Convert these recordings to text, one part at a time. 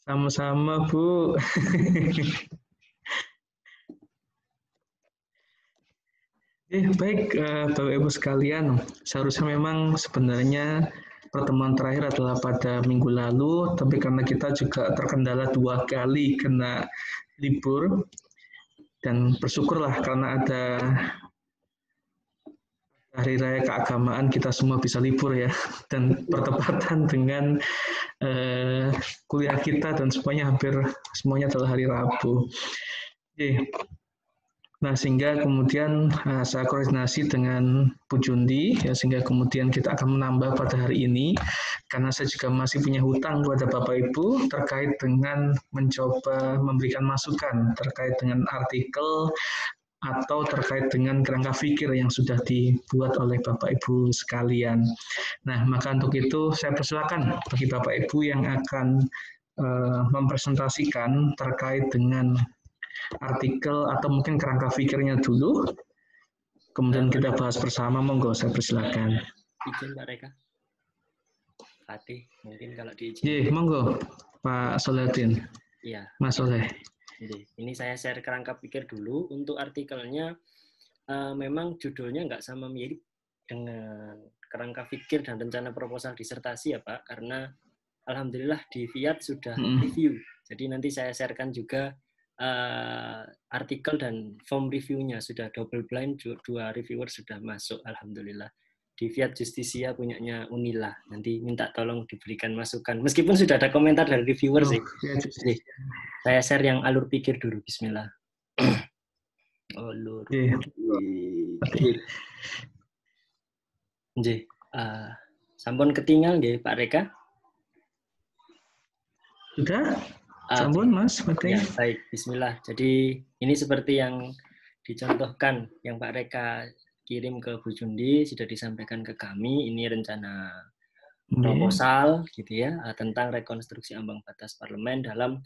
Sama-sama, Bu. Baik, Bapak Ibu sekalian, seharusnya memang sebenarnya pertemuan terakhir adalah pada minggu lalu, tapi karena kita juga terkendala 2 kali kena libur, dan bersyukurlah karena ada hari raya keagamaan kita semua bisa libur ya, dan bertepatan dengan kuliah kita dan hampir semuanya adalah hari Rabu. Nah, sehingga kemudian saya koordinasi dengan Bu Jundi, ya, sehingga kemudian kita akan menambah pada hari ini, karena saya juga masih punya hutang kepada Bapak Ibu terkait dengan mencoba memberikan masukan terkait dengan artikel atau terkait dengan kerangka pikir yang sudah dibuat oleh Bapak Ibu sekalian. Nah, maka untuk itu saya persilakan bagi Bapak Ibu yang akan mempresentasikan terkait dengan artikel atau mungkin kerangka pikirnya dulu, kemudian kita bahas bersama. Monggo, saya persilakan. Izin Pak Reka. Fatih, mungkin kalau diizin. Monggo, Pak Soledin. Iya. Mas Soleh. Ini saya share kerangka pikir dulu. Untuk artikelnya, memang judulnya nggak sama mirip dengan kerangka pikir dan rencana proposal disertasi ya Pak, karena alhamdulillah di Fiat sudah review. Jadi nanti saya sharekan juga artikel dan form reviewnya sudah double blind, 2 reviewer sudah masuk alhamdulillah. Di Fiat Justisia punyanya Unila, nanti minta tolong diberikan masukan meskipun sudah ada komentar dari reviewer sih. Jadi, saya share yang alur pikir dulu. Bismillah. Alur pikir. Nggih, sampun ketinggal nggih Pak Reka? Sudah? Sampun Mas, ya, baik, bismillah. Jadi ini seperti yang dicontohkan yang Pak Reka kirim ke Bu Jundi, sudah disampaikan ke kami. Ini rencana proposal gitu ya, tentang rekonstruksi ambang batas parlemen dalam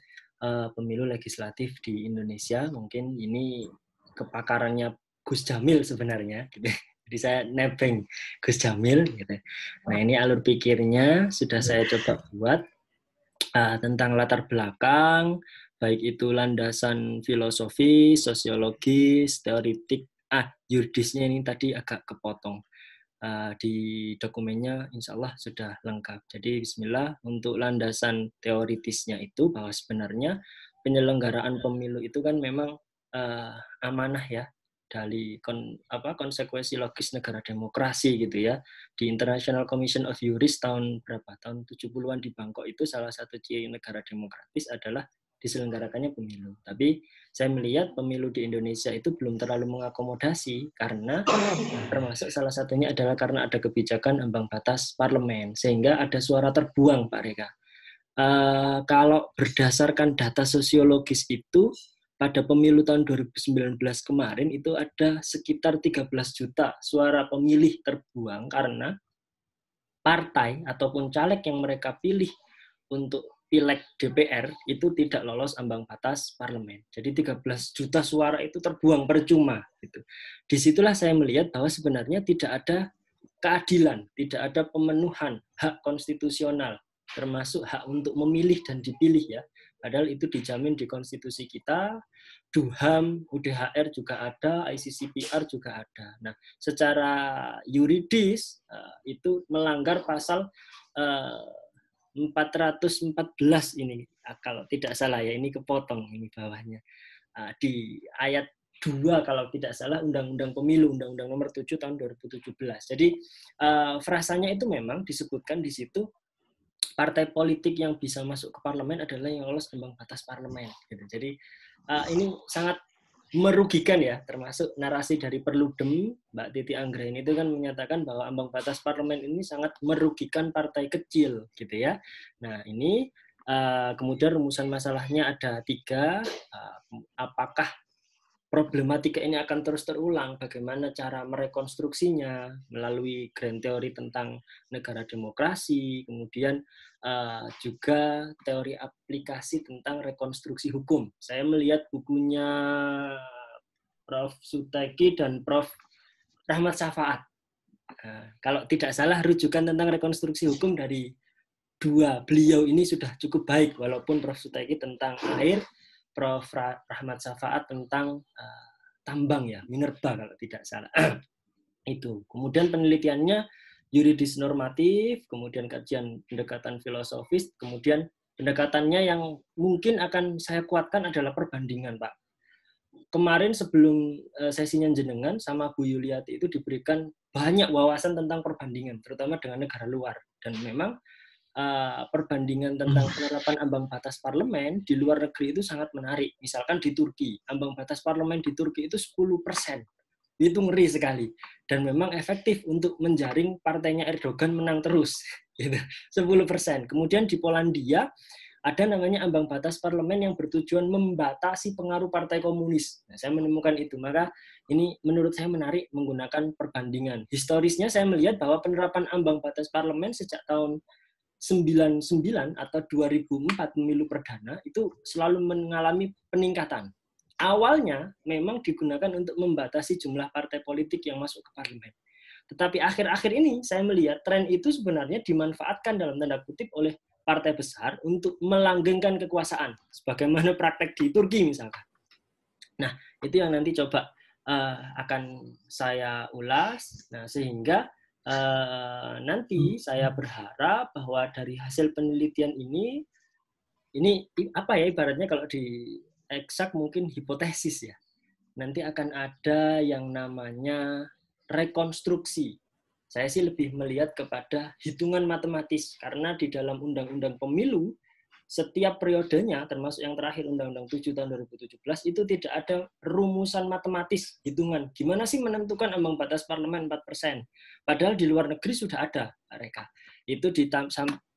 pemilu legislatif di Indonesia. Mungkin ini kepakarannya Gus Jamil sebenarnya gitu. Jadi saya nebeng Gus Jamil gitu. Nah, ini alur pikirnya sudah saya coba buat tentang latar belakang, baik itu landasan filosofi, sosiologis, teoritik, yuridisnya ini tadi agak kepotong. Di dokumennya insya Allah sudah lengkap. Jadi bismillah, untuk landasan teoritisnya itu bahwa sebenarnya penyelenggaraan pemilu itu kan memang amanah ya, dari konsekuensi logis negara demokrasi gitu ya. Di International Commission of Jurists tahun berapa? Tahun 70-an di Bangkok itu salah satu ciri negara demokratis adalah diselenggarakannya pemilu. Tapi saya melihat pemilu di Indonesia itu belum terlalu mengakomodasi karena termasuk salah satunya adalah karena ada kebijakan ambang batas parlemen sehingga ada suara terbuang Pak Reka. Kalau berdasarkan data sosiologis itu pada pemilu tahun 2019 kemarin itu ada sekitar 13 juta suara pemilih terbuang karena partai ataupun caleg yang mereka pilih untuk pileg DPR itu tidak lolos ambang batas parlemen. Jadi 13 juta suara itu terbuang percuma. Gitu. Disitulah saya melihat bahwa sebenarnya tidak ada keadilan, tidak ada pemenuhan hak konstitusional, termasuk hak untuk memilih dan dipilih ya. Padahal itu dijamin di konstitusi kita, DUHAM, UDHR juga ada, ICCPR juga ada. Nah, secara yuridis itu melanggar pasal 414 ini, kalau tidak salah ya, ini kepotong ini bawahnya. Di ayat 2 kalau tidak salah Undang-Undang Pemilu, Undang-Undang Nomor 7 tahun 2017. Jadi frasanya itu memang disebutkan di situ partai politik yang bisa masuk ke parlemen adalah yang lolos ambang batas parlemen. Gitu. Jadi ini sangat merugikan ya, termasuk narasi dari Perludem, Mbak Titi Anggraini itu kan menyatakan bahwa ambang batas parlemen ini sangat merugikan partai kecil, gitu ya. Nah ini kemudian rumusan masalahnya ada 3, apakah problematika ini akan terus terulang, bagaimana cara merekonstruksinya melalui grand teori tentang negara demokrasi, kemudian juga teori aplikasi tentang rekonstruksi hukum. Saya melihat bukunya Prof. Suteki dan Prof. Rahmat Syafaat. Kalau tidak salah rujukan tentang rekonstruksi hukum dari beliau ini sudah cukup baik, walaupun Prof. Sutaiki tentang air, Prof. Rahmat Syafaat tentang tambang ya, minerba kalau tidak salah. Itu. Kemudian penelitiannya yuridis normatif, kemudian kajian pendekatan filosofis, kemudian pendekatannya yang mungkin akan saya kuatkan adalah perbandingan, Pak. Kemarin sebelum sesinya jenengan sama Bu Yuliati itu diberikan banyak wawasan tentang perbandingan, terutama dengan negara luar. Dan memang perbandingan tentang penerapan ambang batas parlemen di luar negeri itu sangat menarik. Misalkan di Turki, ambang batas parlemen di Turki itu 10%. Itu ngeri sekali. Dan memang efektif untuk menjaring partainya Erdogan menang terus. 10%. Kemudian di Polandia, ada namanya ambang batas parlemen yang bertujuan membatasi pengaruh partai komunis. Nah, saya menemukan itu. Maka ini menurut saya menarik menggunakan perbandingan. Historisnya saya melihat bahwa penerapan ambang batas parlemen sejak tahun 99 atau 2004 pemilu perdana itu selalu mengalami peningkatan. Awalnya memang digunakan untuk membatasi jumlah partai politik yang masuk ke parlemen. Tetapi akhir-akhir ini saya melihat tren itu sebenarnya dimanfaatkan dalam tanda kutip oleh partai besar untuk melanggengkan kekuasaan, sebagaimana praktek di Turki misalkan. Nah, itu yang nanti coba akan saya ulas. Nah, sehingga nanti saya berharap bahwa dari hasil penelitian ini apa ya ibaratnya kalau di eksak mungkin hipotesis ya. Nanti akan ada yang namanya rekonstruksi. Saya sih lebih melihat kepada hitungan matematis karena di dalam Undang-Undang Pemilu setiap periodenya, termasuk yang terakhir Undang-Undang 7 tahun 2017, itu tidak ada rumusan matematis, hitungan. Gimana sih menentukan ambang batas parlemen 4%? Padahal di luar negeri sudah ada mereka. Itu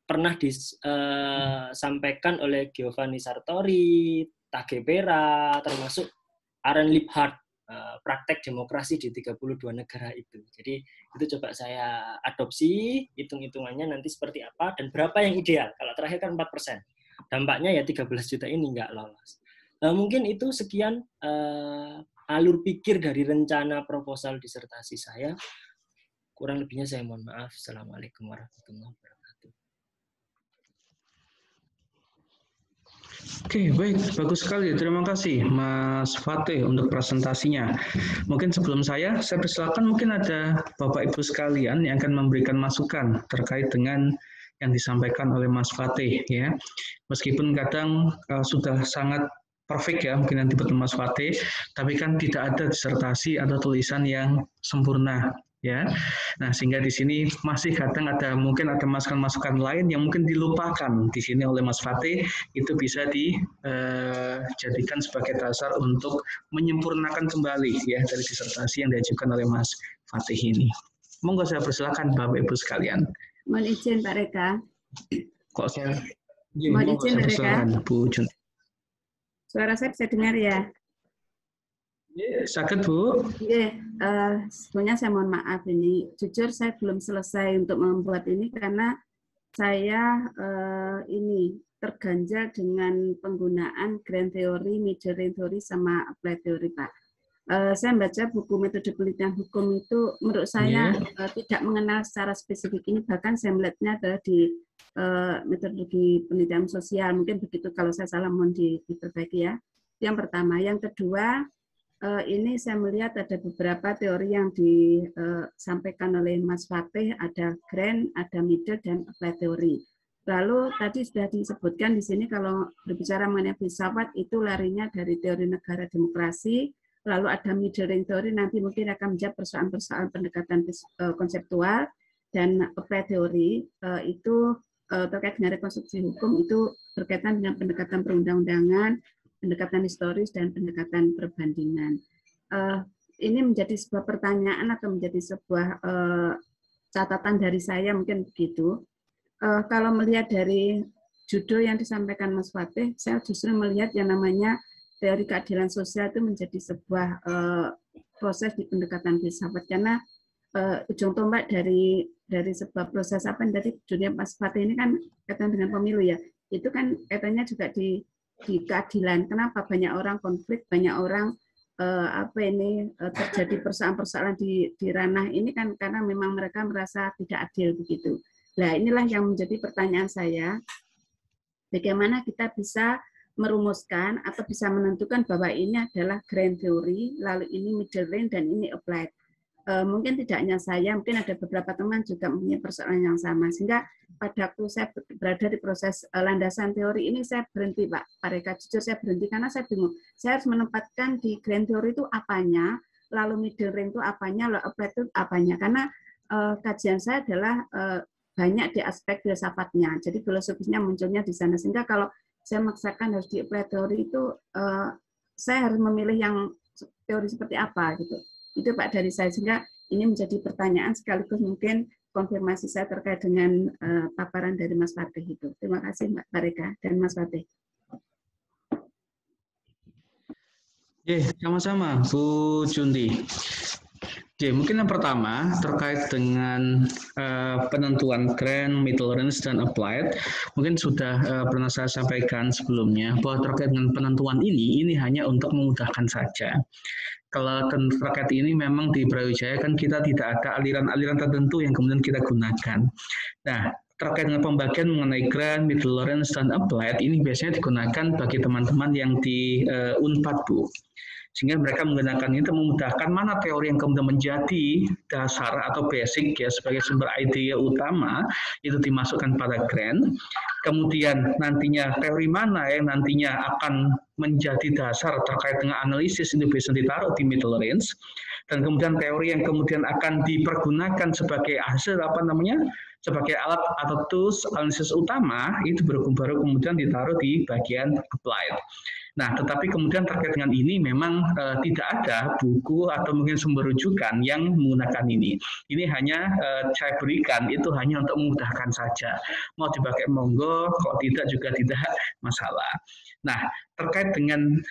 pernah disampaikan oleh Giovanni Sartori, Tagebera, termasuk Aaron Liebhardt, praktek demokrasi di 32 negara itu. Jadi itu coba saya adopsi, hitung-hitungannya nanti seperti apa, dan berapa yang ideal. Kalau terakhir kan 4%. Dampaknya ya 13 juta ini nggak lolos. Mungkin itu sekian alur pikir dari rencana proposal disertasi saya. Kurang lebihnya saya mohon maaf. Assalamualaikum warahmatullahi wabarakatuh. Oke, baik. Bagus sekali. Terima kasih, Mas Fatih, untuk presentasinya. Mungkin sebelum saya persilakan mungkin ada Bapak Ibu sekalian yang akan memberikan masukan terkait dengan yang disampaikan oleh Mas Fatih. Ya, meskipun kadang sudah sangat perfect ya, mungkin nanti bertemu Mas Fatih, tapi kan tidak ada disertasi atau tulisan yang sempurna. Ya, nah sehingga di sini masih kadang mungkin ada masukan-masukan lain yang mungkin dilupakan di sini oleh Mas Fatih, itu bisa dijadikan sebagai dasar untuk menyempurnakan kembali ya dari disertasi yang diajukan oleh Mas Fatih ini. Monggo saya persilakan Bapak Ibu sekalian. Mohon izin Pak Reka. Kok saya? Mohon izin Pak Reka. Bu Jun. Suara saya bisa dengar ya? Sakit Bu? Iya, sebenarnya saya mohon maaf ini. Jujur saya belum selesai untuk membuat ini karena saya ini terganjal dengan penggunaan grand theory, majoring theory, sama applied theory, Pak. Saya membaca buku metode penelitian hukum itu menurut saya tidak mengenal secara spesifik ini, bahkan saya melihatnya adalah di metodologi penelitian sosial. Mungkin begitu, kalau saya salah mohon diperbaiki ya. Yang pertama. Yang kedua, ini saya melihat ada beberapa teori yang disampaikan oleh Mas Fatih, ada grand, ada middle, dan applied teori. Lalu tadi sudah disebutkan di sini kalau berbicara mengenai filsafat itu larinya dari teori negara demokrasi, lalu ada middle teori nanti mungkin akan menjawab persoalan-persoalan pendekatan konseptual, dan applied teori itu terkait dengan rekonstruksi hukum itu berkaitan dengan pendekatan perundang-undangan, pendekatan historis, dan pendekatan perbandingan. Ini menjadi sebuah pertanyaan atau menjadi sebuah catatan dari saya, mungkin begitu. Kalau melihat dari judul yang disampaikan Mas Fatih, saya justru melihat yang namanya teori keadilan sosial itu menjadi sebuah proses di pendekatan filsafat, karena ujung tombak dari sebuah proses apa yang tadi judulnya Mas Fatih ini kan kaitan dengan pemilu ya, itu kan kaitannya juga di keadilan. Kenapa banyak orang konflik, banyak orang terjadi persoalan-persoalan di ranah ini kan karena memang mereka merasa tidak adil begitu. Nah, inilah yang menjadi pertanyaan saya. Bagaimana kita bisa merumuskan atau bisa menentukan bahwa ini adalah grand theory, lalu ini middle range, dan ini applied. Mungkin tidak hanya saya, mungkin ada beberapa teman juga mempunyai persoalan yang sama. Sehingga pada waktu saya berada di proses landasan teori ini, saya berhenti, Pak Reka. Jujur saya berhenti karena saya bingung. Saya harus menempatkan di grand theory itu apanya, lalu middle range itu apanya, lalu applied itu apanya. Karena kajian saya adalah banyak di aspek filsafatnya. Jadi filosofisnya munculnya di sana. Sehingga kalau saya memaksakan harus di applied teori itu, saya harus memilih yang teori seperti apa gitu. Itu Pak dari saya, sehingga ini menjadi pertanyaan sekaligus mungkin konfirmasi saya terkait dengan paparan dari Mas Fatih itu. Terima kasih Mbak Reka dan Mas Fatih. Sama-sama Bu Jundi. Mungkin yang pertama terkait dengan penentuan grand, middle range, dan applied, mungkin sudah pernah saya sampaikan sebelumnya bahwa terkait dengan penentuan ini hanya untuk memudahkan saja. Kalau terkait ini memang di Brawijaya kan kita tidak ada aliran-aliran tertentu yang kemudian kita gunakan. Nah, terkait dengan pembagian mengenai grand, middle range, dan applied, ini biasanya digunakan bagi teman-teman yang di Unpad, Bu. Sehingga mereka menggunakan ini untuk memudahkan mana teori yang kemudian menjadi dasar atau basic ya sebagai sumber ide utama itu dimasukkan pada grand. Kemudian nantinya teori mana yang nantinya akan menjadi dasar terkait dengan analisis itu bisa ditaruh di middle range. Dan kemudian teori yang kemudian akan dipergunakan sebagai hasil sebagai alat atau tools analisis utama itu baru kemudian ditaruh di bagian applied. Nah, tetapi kemudian terkait dengan ini memang tidak ada buku atau mungkin sumber rujukan yang menggunakan ini. Ini hanya saya berikan, itu hanya untuk memudahkan saja. Mau dipakai monggo, kalau tidak juga tidak masalah. Nah, terkait dengan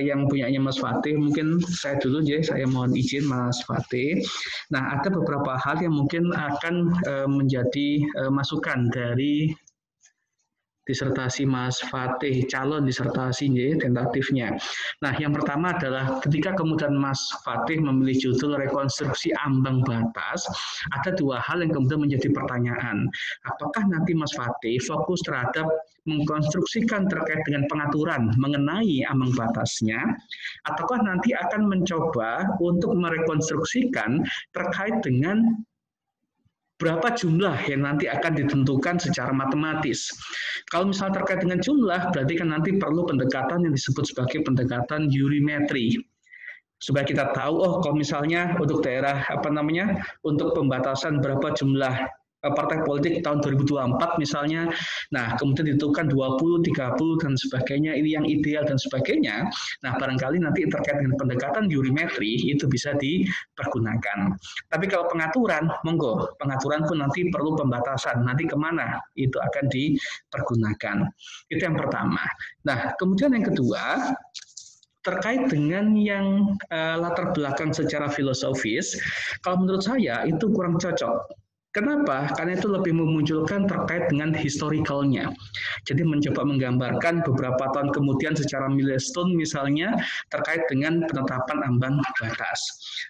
yang punyanya Mas Fatih, mungkin saya dulu saya mohon izin Mas Fatih. Nah, ada beberapa hal yang mungkin akan menjadi masukan dari disertasi Mas Fatih, calon disertasi tentatifnya. Nah, yang pertama adalah ketika kemudian Mas Fatih memilih judul rekonstruksi ambang batas, ada dua hal yang kemudian menjadi pertanyaan. Apakah nanti Mas Fatih fokus terhadap mengkonstruksikan terkait dengan pengaturan mengenai ambang batasnya, ataukah nanti akan mencoba untuk merekonstruksikan terkait dengan berapa jumlah yang nanti akan ditentukan secara matematis. Kalau misalnya terkait dengan jumlah, berarti kan nanti perlu pendekatan yang disebut sebagai pendekatan eurimetri. Supaya kita tahu, kalau misalnya untuk daerah, untuk pembatasan berapa jumlah partai politik tahun 2024 misalnya, nah kemudian ditentukan 20, 30, dan sebagainya, ini yang ideal dan sebagainya. Nah, barangkali nanti terkait dengan pendekatan eurimetri itu bisa dipergunakan. Tapi kalau pengaturan, monggo, pengaturan pun nanti perlu pembatasan, nanti kemana itu akan dipergunakan. Itu yang pertama. Nah, kemudian yang kedua, terkait dengan yang latar belakang secara filosofis, kalau menurut saya itu kurang cocok. Kenapa? Karena itu lebih memunculkan terkait dengan historicalnya. Jadi mencoba menggambarkan beberapa tahun kemudian secara milestone misalnya terkait dengan penetapan ambang batas.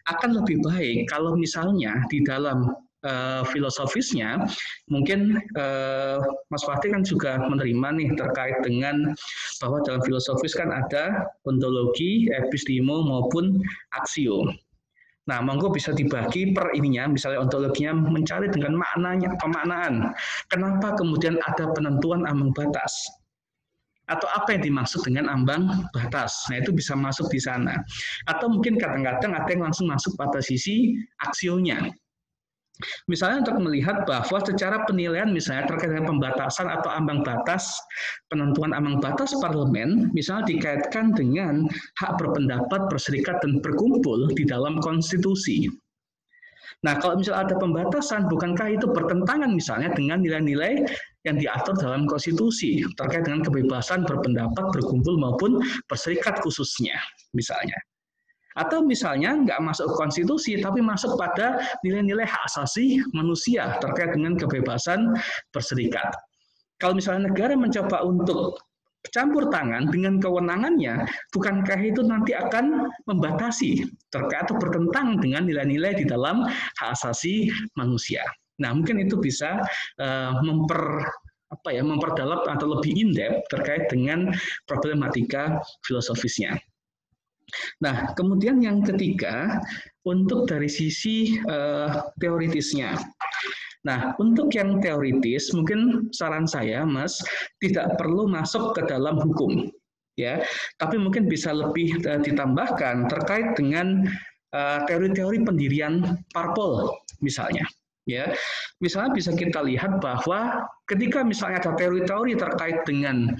Akan lebih baik kalau misalnya di dalam filosofisnya, mungkin Mas Fatih kan juga menerima nih terkait dengan bahwa dalam filosofis kan ada ontologi, epistemo maupun aksio. Nah, monggo bisa dibagi per ininya, misalnya ontologinya mencari dengan maknanya, pemaknaan. Kenapa kemudian ada penentuan ambang batas? Atau apa yang dimaksud dengan ambang batas? Nah, itu bisa masuk di sana. Atau mungkin kadang-kadang ada yang langsung masuk pada sisi aksionya. Misalnya untuk melihat bahwa secara penilaian misalnya terkait dengan pembatasan atau ambang batas, penentuan ambang batas parlemen, misalnya dikaitkan dengan hak berpendapat, berserikat, dan berkumpul di dalam konstitusi. Nah, kalau misalnya ada pembatasan, bukankah itu bertentangan misalnya dengan nilai-nilai yang diatur dalam konstitusi terkait dengan kebebasan berpendapat, berkumpul, maupun berserikat khususnya, misalnya. Atau misalnya nggak masuk ke konstitusi, tapi masuk pada nilai-nilai hak asasi manusia terkait dengan kebebasan berserikat. Kalau misalnya negara mencoba untuk campur tangan dengan kewenangannya, bukankah itu nanti akan membatasi terkait atau bertentangan dengan nilai-nilai di dalam hak asasi manusia? Nah, mungkin itu bisa memperdalam atau lebih in-depth terkait dengan problematika filosofisnya. Nah, kemudian yang ketiga, untuk dari sisi teoritisnya. Nah, untuk yang teoritis, mungkin saran saya, Mas, tidak perlu masuk ke dalam hukum, ya. Tapi mungkin bisa lebih ditambahkan terkait dengan teori-teori pendirian parpol, misalnya. Ya, misalnya bisa kita lihat bahwa ketika misalnya ada teori-teori terkait dengan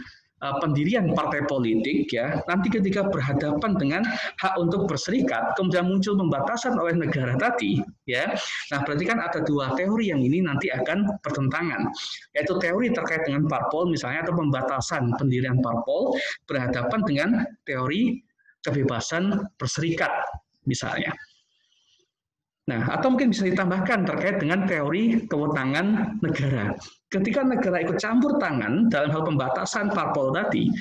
pendirian partai politik, ya, nanti ketika berhadapan dengan hak untuk berserikat, kemudian muncul pembatasan oleh negara tadi, ya, nah berarti kan ada dua teori yang ini nanti akan bertentangan, yaitu teori terkait dengan parpol misalnya atau pembatasan pendirian parpol berhadapan dengan teori kebebasan berserikat misalnya. Nah, atau mungkin bisa ditambahkan terkait dengan teori kewenangan negara. Ketika negara ikut campur tangan dalam hal pembatasan parpol tadi,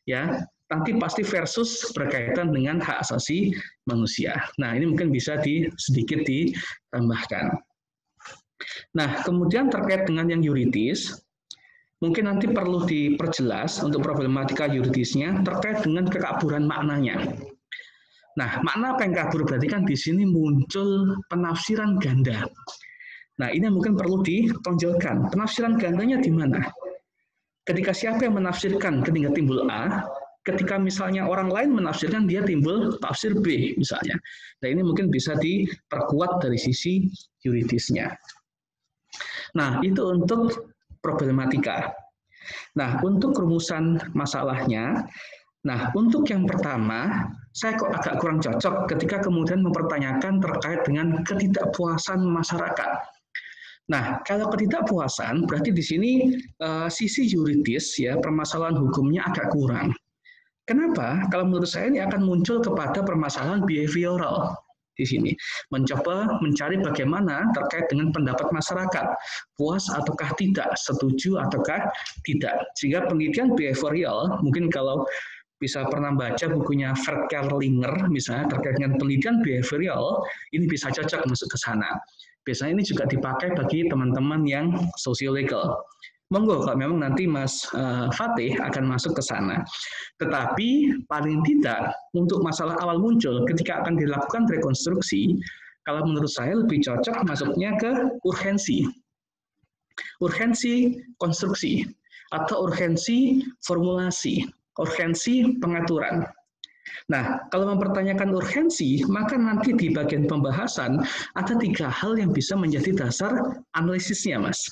ya, nanti pasti versus berkaitan dengan hak asasi manusia. Nah, ini mungkin bisa sedikit ditambahkan. Nah, kemudian terkait dengan yang yuridis, mungkin nanti perlu diperjelas untuk problematika yuridisnya terkait dengan kekaburan maknanya. Nah, makna apa yang kabur berarti kan di sini muncul penafsiran ganda. Nah, ini mungkin perlu ditonjolkan. Penafsiran gandanya di mana? Ketika siapa yang menafsirkan ketika timbul A, ketika misalnya orang lain menafsirkan dia timbul tafsir B misalnya. Nah, ini mungkin bisa diperkuat dari sisi yuridisnya. Nah, itu untuk problematika. Nah, untuk rumusan masalahnya, nah, untuk yang pertama, saya kok agak kurang cocok ketika kemudian mempertanyakan terkait dengan ketidakpuasan masyarakat. Nah, kalau ketidakpuasan, berarti di sini sisi yuridis, ya, permasalahan hukumnya agak kurang. Kenapa? Kalau menurut saya ini akan muncul kepada permasalahan behavioral di sini. Mencoba mencari bagaimana terkait dengan pendapat masyarakat, puas ataukah tidak, setuju ataukah tidak. Sehingga penelitian behavioral, mungkin kalau bisa pernah baca bukunya Fred Kerlinger misalnya terkait dengan penelitian behavioral, ini bisa cocok masuk ke sana. Biasanya ini juga dipakai bagi teman-teman yang sosiolegal. Monggo kalau memang nanti Mas Fatih akan masuk ke sana. Tetapi paling tidak untuk masalah awal muncul ketika akan dilakukan rekonstruksi, kalau menurut saya lebih cocok masuknya ke urgensi. Urgensi konstruksi atau urgensi formulasi. Urgensi pengaturan. Nah, kalau mempertanyakan urgensi, maka nanti di bagian pembahasan ada 3 hal yang bisa menjadi dasar analisisnya, Mas.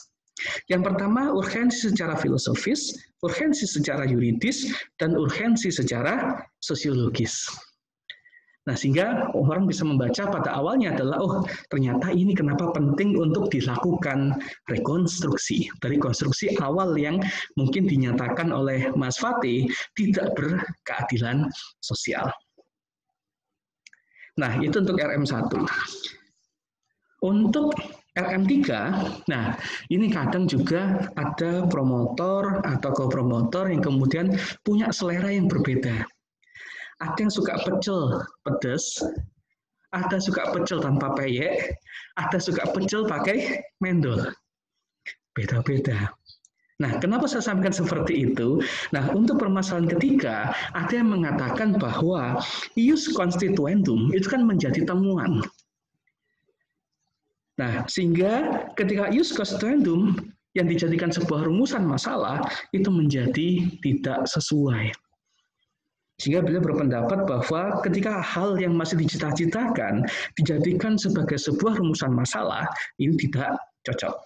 Yang pertama, urgensi secara filosofis, urgensi secara yuridis, dan urgensi secara sosiologis. Nah, sehingga orang bisa membaca pada awalnya adalah, oh ternyata ini kenapa penting untuk dilakukan rekonstruksi. Dari konstruksi awal yang mungkin dinyatakan oleh Mas Fatih tidak berkeadilan sosial. Nah, itu untuk RM1. Untuk RM3, nah ini kadang juga ada promotor atau co-promotor yang kemudian punya selera yang berbeda. Ada yang suka pecel pedas, ada suka pecel tanpa peyek, ada suka pecel pakai mendol. Beda-beda. Nah, kenapa saya sampaikan seperti itu? Nah, untuk permasalahan ketiga, ada yang mengatakan bahwa ius constituendum itu kan menjadi temuan. Nah, sehingga ketika ius constituendum yang dijadikan sebuah rumusan masalah, itu menjadi tidak sesuai. Sehingga beliau berpendapat bahwa ketika hal yang masih dicita-citakan dijadikan sebagai sebuah rumusan masalah, ini tidak cocok.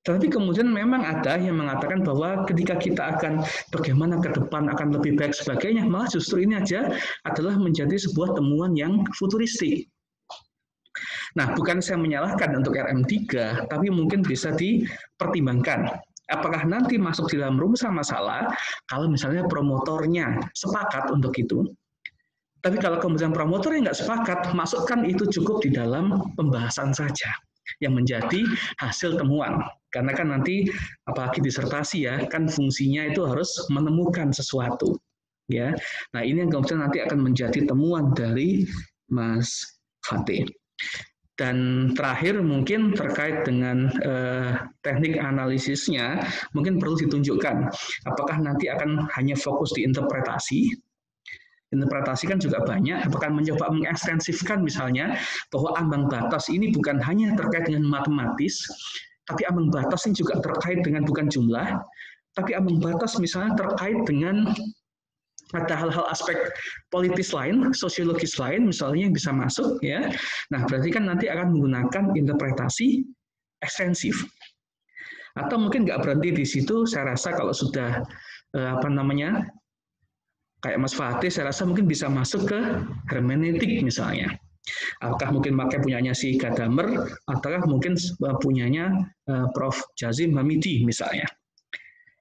Tapi kemudian memang ada yang mengatakan bahwa ketika kita akan bagaimana ke depan akan lebih baik sebagainya, malah justru ini aja adalah menjadi sebuah temuan yang futuristik. Nah, bukan saya menyalahkan untuk RM3, tapi mungkin bisa dipertimbangkan. Apakah nanti masuk di dalam rumusan masalah kalau misalnya promotornya sepakat untuk itu. Tapi kalau kemudian promotornya nggak sepakat, masukkan itu cukup di dalam pembahasan saja yang menjadi hasil temuan. Karena kan nanti apalagi disertasi ya, kan fungsinya itu harus menemukan sesuatu. Ya, nah ini yang kemudian nanti akan menjadi temuan dari Mas Fatih. Dan terakhir mungkin terkait dengan teknik analisisnya, mungkin perlu ditunjukkan apakah nanti akan hanya fokus di interpretasi. Interpretasi kan juga banyak, apakah mencoba mengekstensifkan misalnya bahwa ambang batas ini bukan hanya terkait dengan matematis, tapi ambang batas ini juga terkait dengan bukan jumlah, tapi ambang batas misalnya terkait dengan ada hal-hal aspek politis lain, sosiologis lain misalnya yang bisa masuk ya. Nah, berarti kan nanti akan menggunakan interpretasi ekstensif. Atau mungkin nggak berhenti di situ, saya rasa kalau sudah kayak Mas Fatih, saya rasa mungkin bisa masuk ke hermeneutik misalnya. Apakah mungkin pakai punyanya si Gadamer, ataukah mungkin punyanya Prof. Jazim Hamidi misalnya.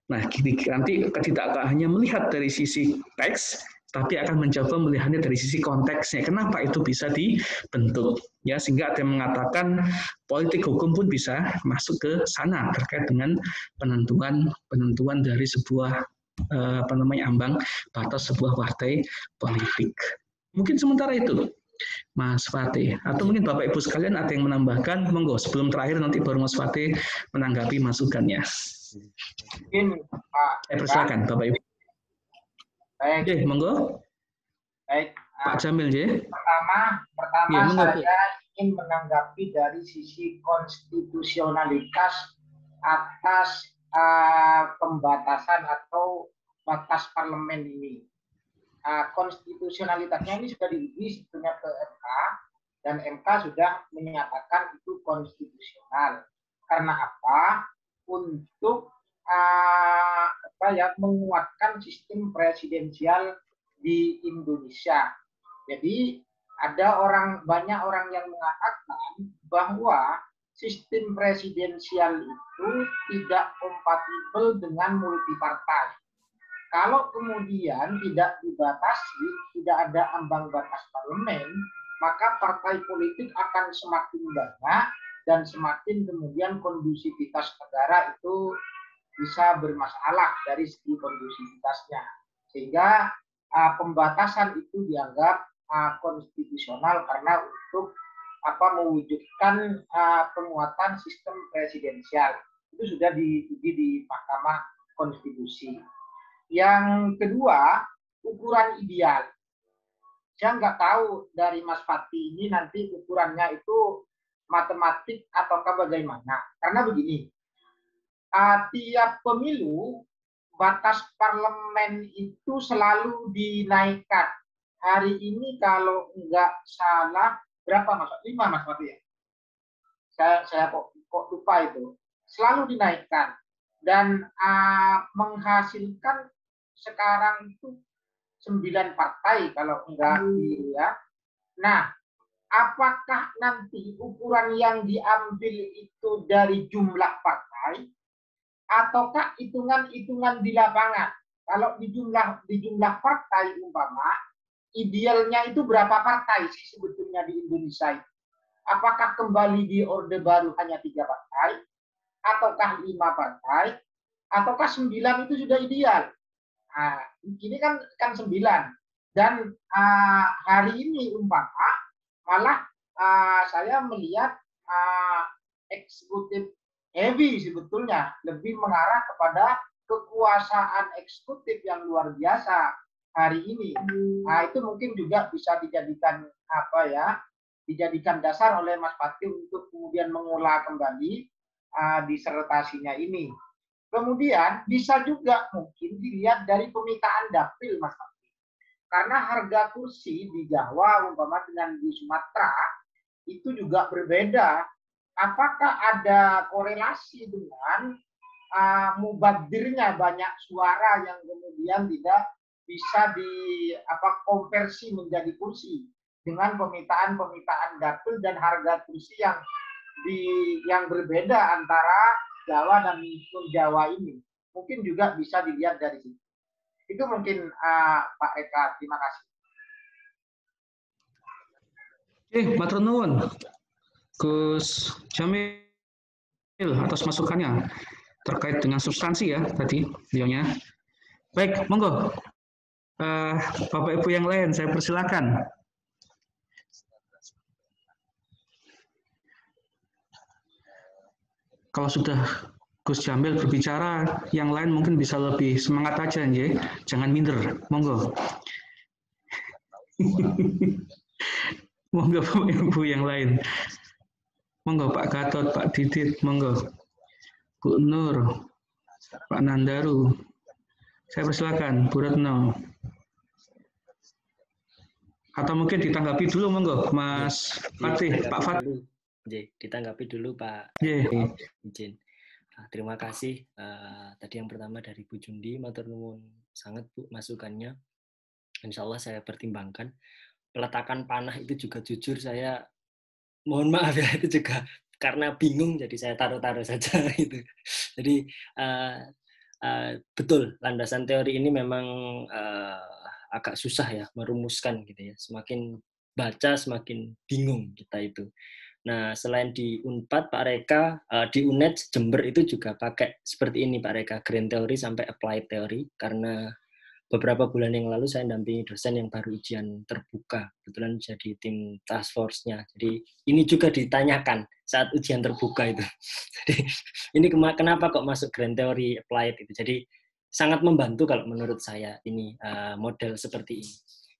Nah, nanti tidak hanya melihat dari sisi teks, tapi akan mencoba melihatnya dari sisi konteksnya. Kenapa itu bisa dibentuk? Ya, sehingga ada yang mengatakan politik hukum pun bisa masuk ke sana terkait dengan penentuan dari sebuah ambang batas sebuah partai politik. Mungkin sementara itu, Mas Fatih. Atau mungkin Bapak Ibu sekalian ada yang menambahkan, monggo sebelum terakhir nanti baru Mas Fatih menanggapi masukannya. Mungkin Pak. Persilakan Bapak Ibu. Baik. Monggo. Baik. Pak Jamil, Pertama ya, saya ingin menanggapi dari sisi konstitusionalitas atas pembatasan atau batas parlemen ini. Konstitusionalitasnya ini sudah diuji sebetulnya ke MK, dan MK sudah menyatakan itu konstitusional. Karena apa? Untuk menguatkan sistem presidensial di Indonesia. Jadi banyak orang yang mengatakan bahwa sistem presidensial itu tidak kompatibel dengan multipartai. Kalau kemudian tidak dibatasi, tidak ada ambang batas parlemen, maka partai politik akan semakin banyak dan semakin kemudian kondusivitas negara itu bisa bermasalah dari segi kondusivitasnya. Sehingga pembatasan itu dianggap konstitusional karena untuk mewujudkan penguatan sistem presidensial. Itu sudah diuji di Mahkamah Konstitusi. Yang kedua, ukuran ideal. Saya nggak tahu dari Mas Fatih ini nanti ukurannya itu matematik ataukah bagaimana. Karena begini, tiap pemilu batas parlemen itu selalu dinaikkan. Hari ini kalau nggak salah berapa Mas? 5 Mas Fatih ya? Saya kok lupa itu. Selalu dinaikkan dan menghasilkan sekarang itu 9 partai kalau enggak ya. Nah, apakah nanti ukuran yang diambil itu dari jumlah partai ataukah hitungan-hitungan di lapangan? Kalau di jumlah partai umpama idealnya itu berapa partai sih sebetulnya di Indonesia? Apakah kembali di Orde Baru hanya 3 partai ataukah 5 partai ataukah 9 itu sudah ideal? Nah, ini kan 9 dan hari ini umpama malah saya melihat eksekutif heavy sebetulnya lebih mengarah kepada kekuasaan eksekutif yang luar biasa hari ini. Nah, itu mungkin juga bisa dijadikan dijadikan dasar oleh Mas Fatih untuk kemudian mengolah kembali disertasinya ini. Kemudian bisa juga mungkin dilihat dari pemitaan dapil Mas Fatih. Karena harga kursi di Jawa umpama dengan di Sumatera itu juga berbeda. Apakah ada korelasi dengan mubadirnya banyak suara yang kemudian tidak bisa konversi menjadi kursi dengan pemitaan dapil dan harga kursi yang berbeda antara Jawa dan non Jawa ini. Mungkin juga bisa dilihat dari situ. Itu mungkin Pak Eka, terima kasih. Matur nuwun Gus Jamil atas masukannya terkait dengan substansi ya tadi beliaunya. Baik, monggo. Bapak Ibu yang lain saya persilakan. Kalau sudah Gus Jamil berbicara, yang lain mungkin bisa lebih semangat aja, nggih. Jangan minder, monggo. Monggo Bapak Ibu yang lain. Monggo Pak Gatot, Pak Didit, monggo. Bu Nur, Pak Nandaru. Saya persilakan, Bu Retno. Atau mungkin ditanggapi dulu, monggo, Mas Fatih, Pak Fatih. Ditanggapi dulu, Pak. Izin. Terima kasih. Tadi yang pertama dari Bu Jundi, matur nuwun sangat Bu masukannya. Insya Allah saya pertimbangkan. Peletakan panah itu juga jujur saya mohon maaf ya, itu juga karena bingung jadi saya taruh-taruh saja gitu. Jadi betul landasan teori ini memang agak susah ya merumuskan gitu ya. Semakin baca semakin bingung kita itu. Nah, selain di Unpad, Pak Reka, di UNED Jember itu juga pakai seperti ini Pak Reka, Grand Theory sampai Applied Theory, karena beberapa bulan yang lalu saya dampingi dosen yang baru ujian terbuka, kebetulan jadi tim task force-nya. Jadi ini juga ditanyakan saat ujian terbuka itu. Jadi ini kenapa kok masuk Grand Theory Applied itu. Jadi sangat membantu kalau menurut saya ini model seperti ini.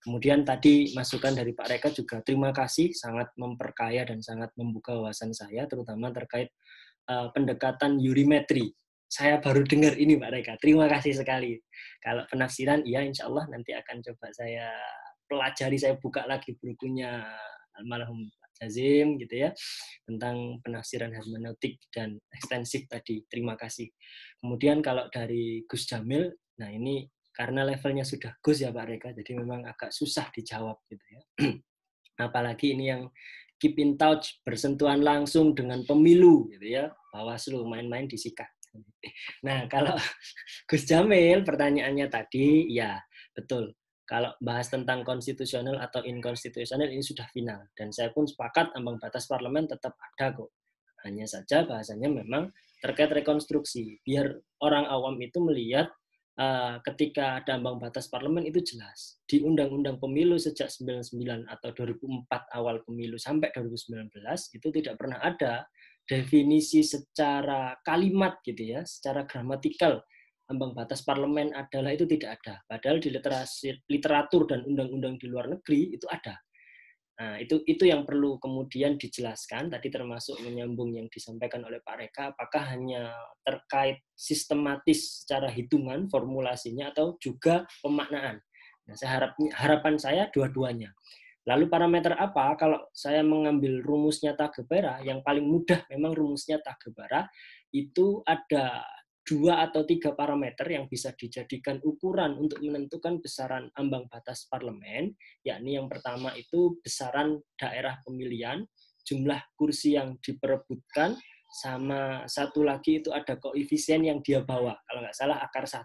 Kemudian tadi masukan dari Pak Reka juga terima kasih, sangat memperkaya dan sangat membuka wawasan saya, terutama terkait pendekatan eurimetri. Saya baru dengar ini Pak Reka, terima kasih sekali. Kalau penafsiran, iya insya Allah nanti akan coba saya pelajari, saya buka lagi bukunya almarhum Pak Jazim gitu ya, tentang penafsiran hermeneutik dan ekstensif tadi, terima kasih. Kemudian kalau dari Gus Jamil, nah ini karena levelnya sudah Gus ya Pak Reka, jadi memang agak susah dijawab gitu ya. Apalagi ini yang keep in touch, bersentuhan langsung dengan pemilu gitu ya, Bawaslu main-main disikat. Nah kalau Gus Jamil pertanyaannya tadi, ya betul. Kalau bahas tentang konstitusional atau inkonstitusional ini sudah final. Dan saya pun sepakat ambang batas parlemen tetap ada kok. Hanya saja bahasanya memang terkait rekonstruksi. Biar orang awam itu melihat ketika ada ambang batas parlemen itu jelas. Di Undang-Undang Pemilu sejak 99 atau 2004 awal pemilu sampai 2019 itu tidak pernah ada definisi secara kalimat gitu ya, secara gramatikal ambang batas parlemen adalah itu tidak ada. Padahal di literatur dan undang-undang di luar negeri itu ada. Nah, itu yang perlu kemudian dijelaskan, tadi termasuk menyambung yang disampaikan oleh Pak Reka, apakah hanya terkait sistematis secara hitungan, formulasinya, atau juga pemaknaan. Nah, harapan saya dua-duanya. Lalu parameter apa? Kalau saya mengambil rumusnya Tagebara, yang paling mudah memang rumusnya Tagebara, itu ada 2 atau 3 parameter yang bisa dijadikan ukuran untuk menentukan besaran ambang batas parlemen, yakni yang pertama itu besaran daerah pemilihan, jumlah kursi yang diperebutkan, sama satu lagi itu ada koefisien yang dia bawa, kalau nggak salah akar 1.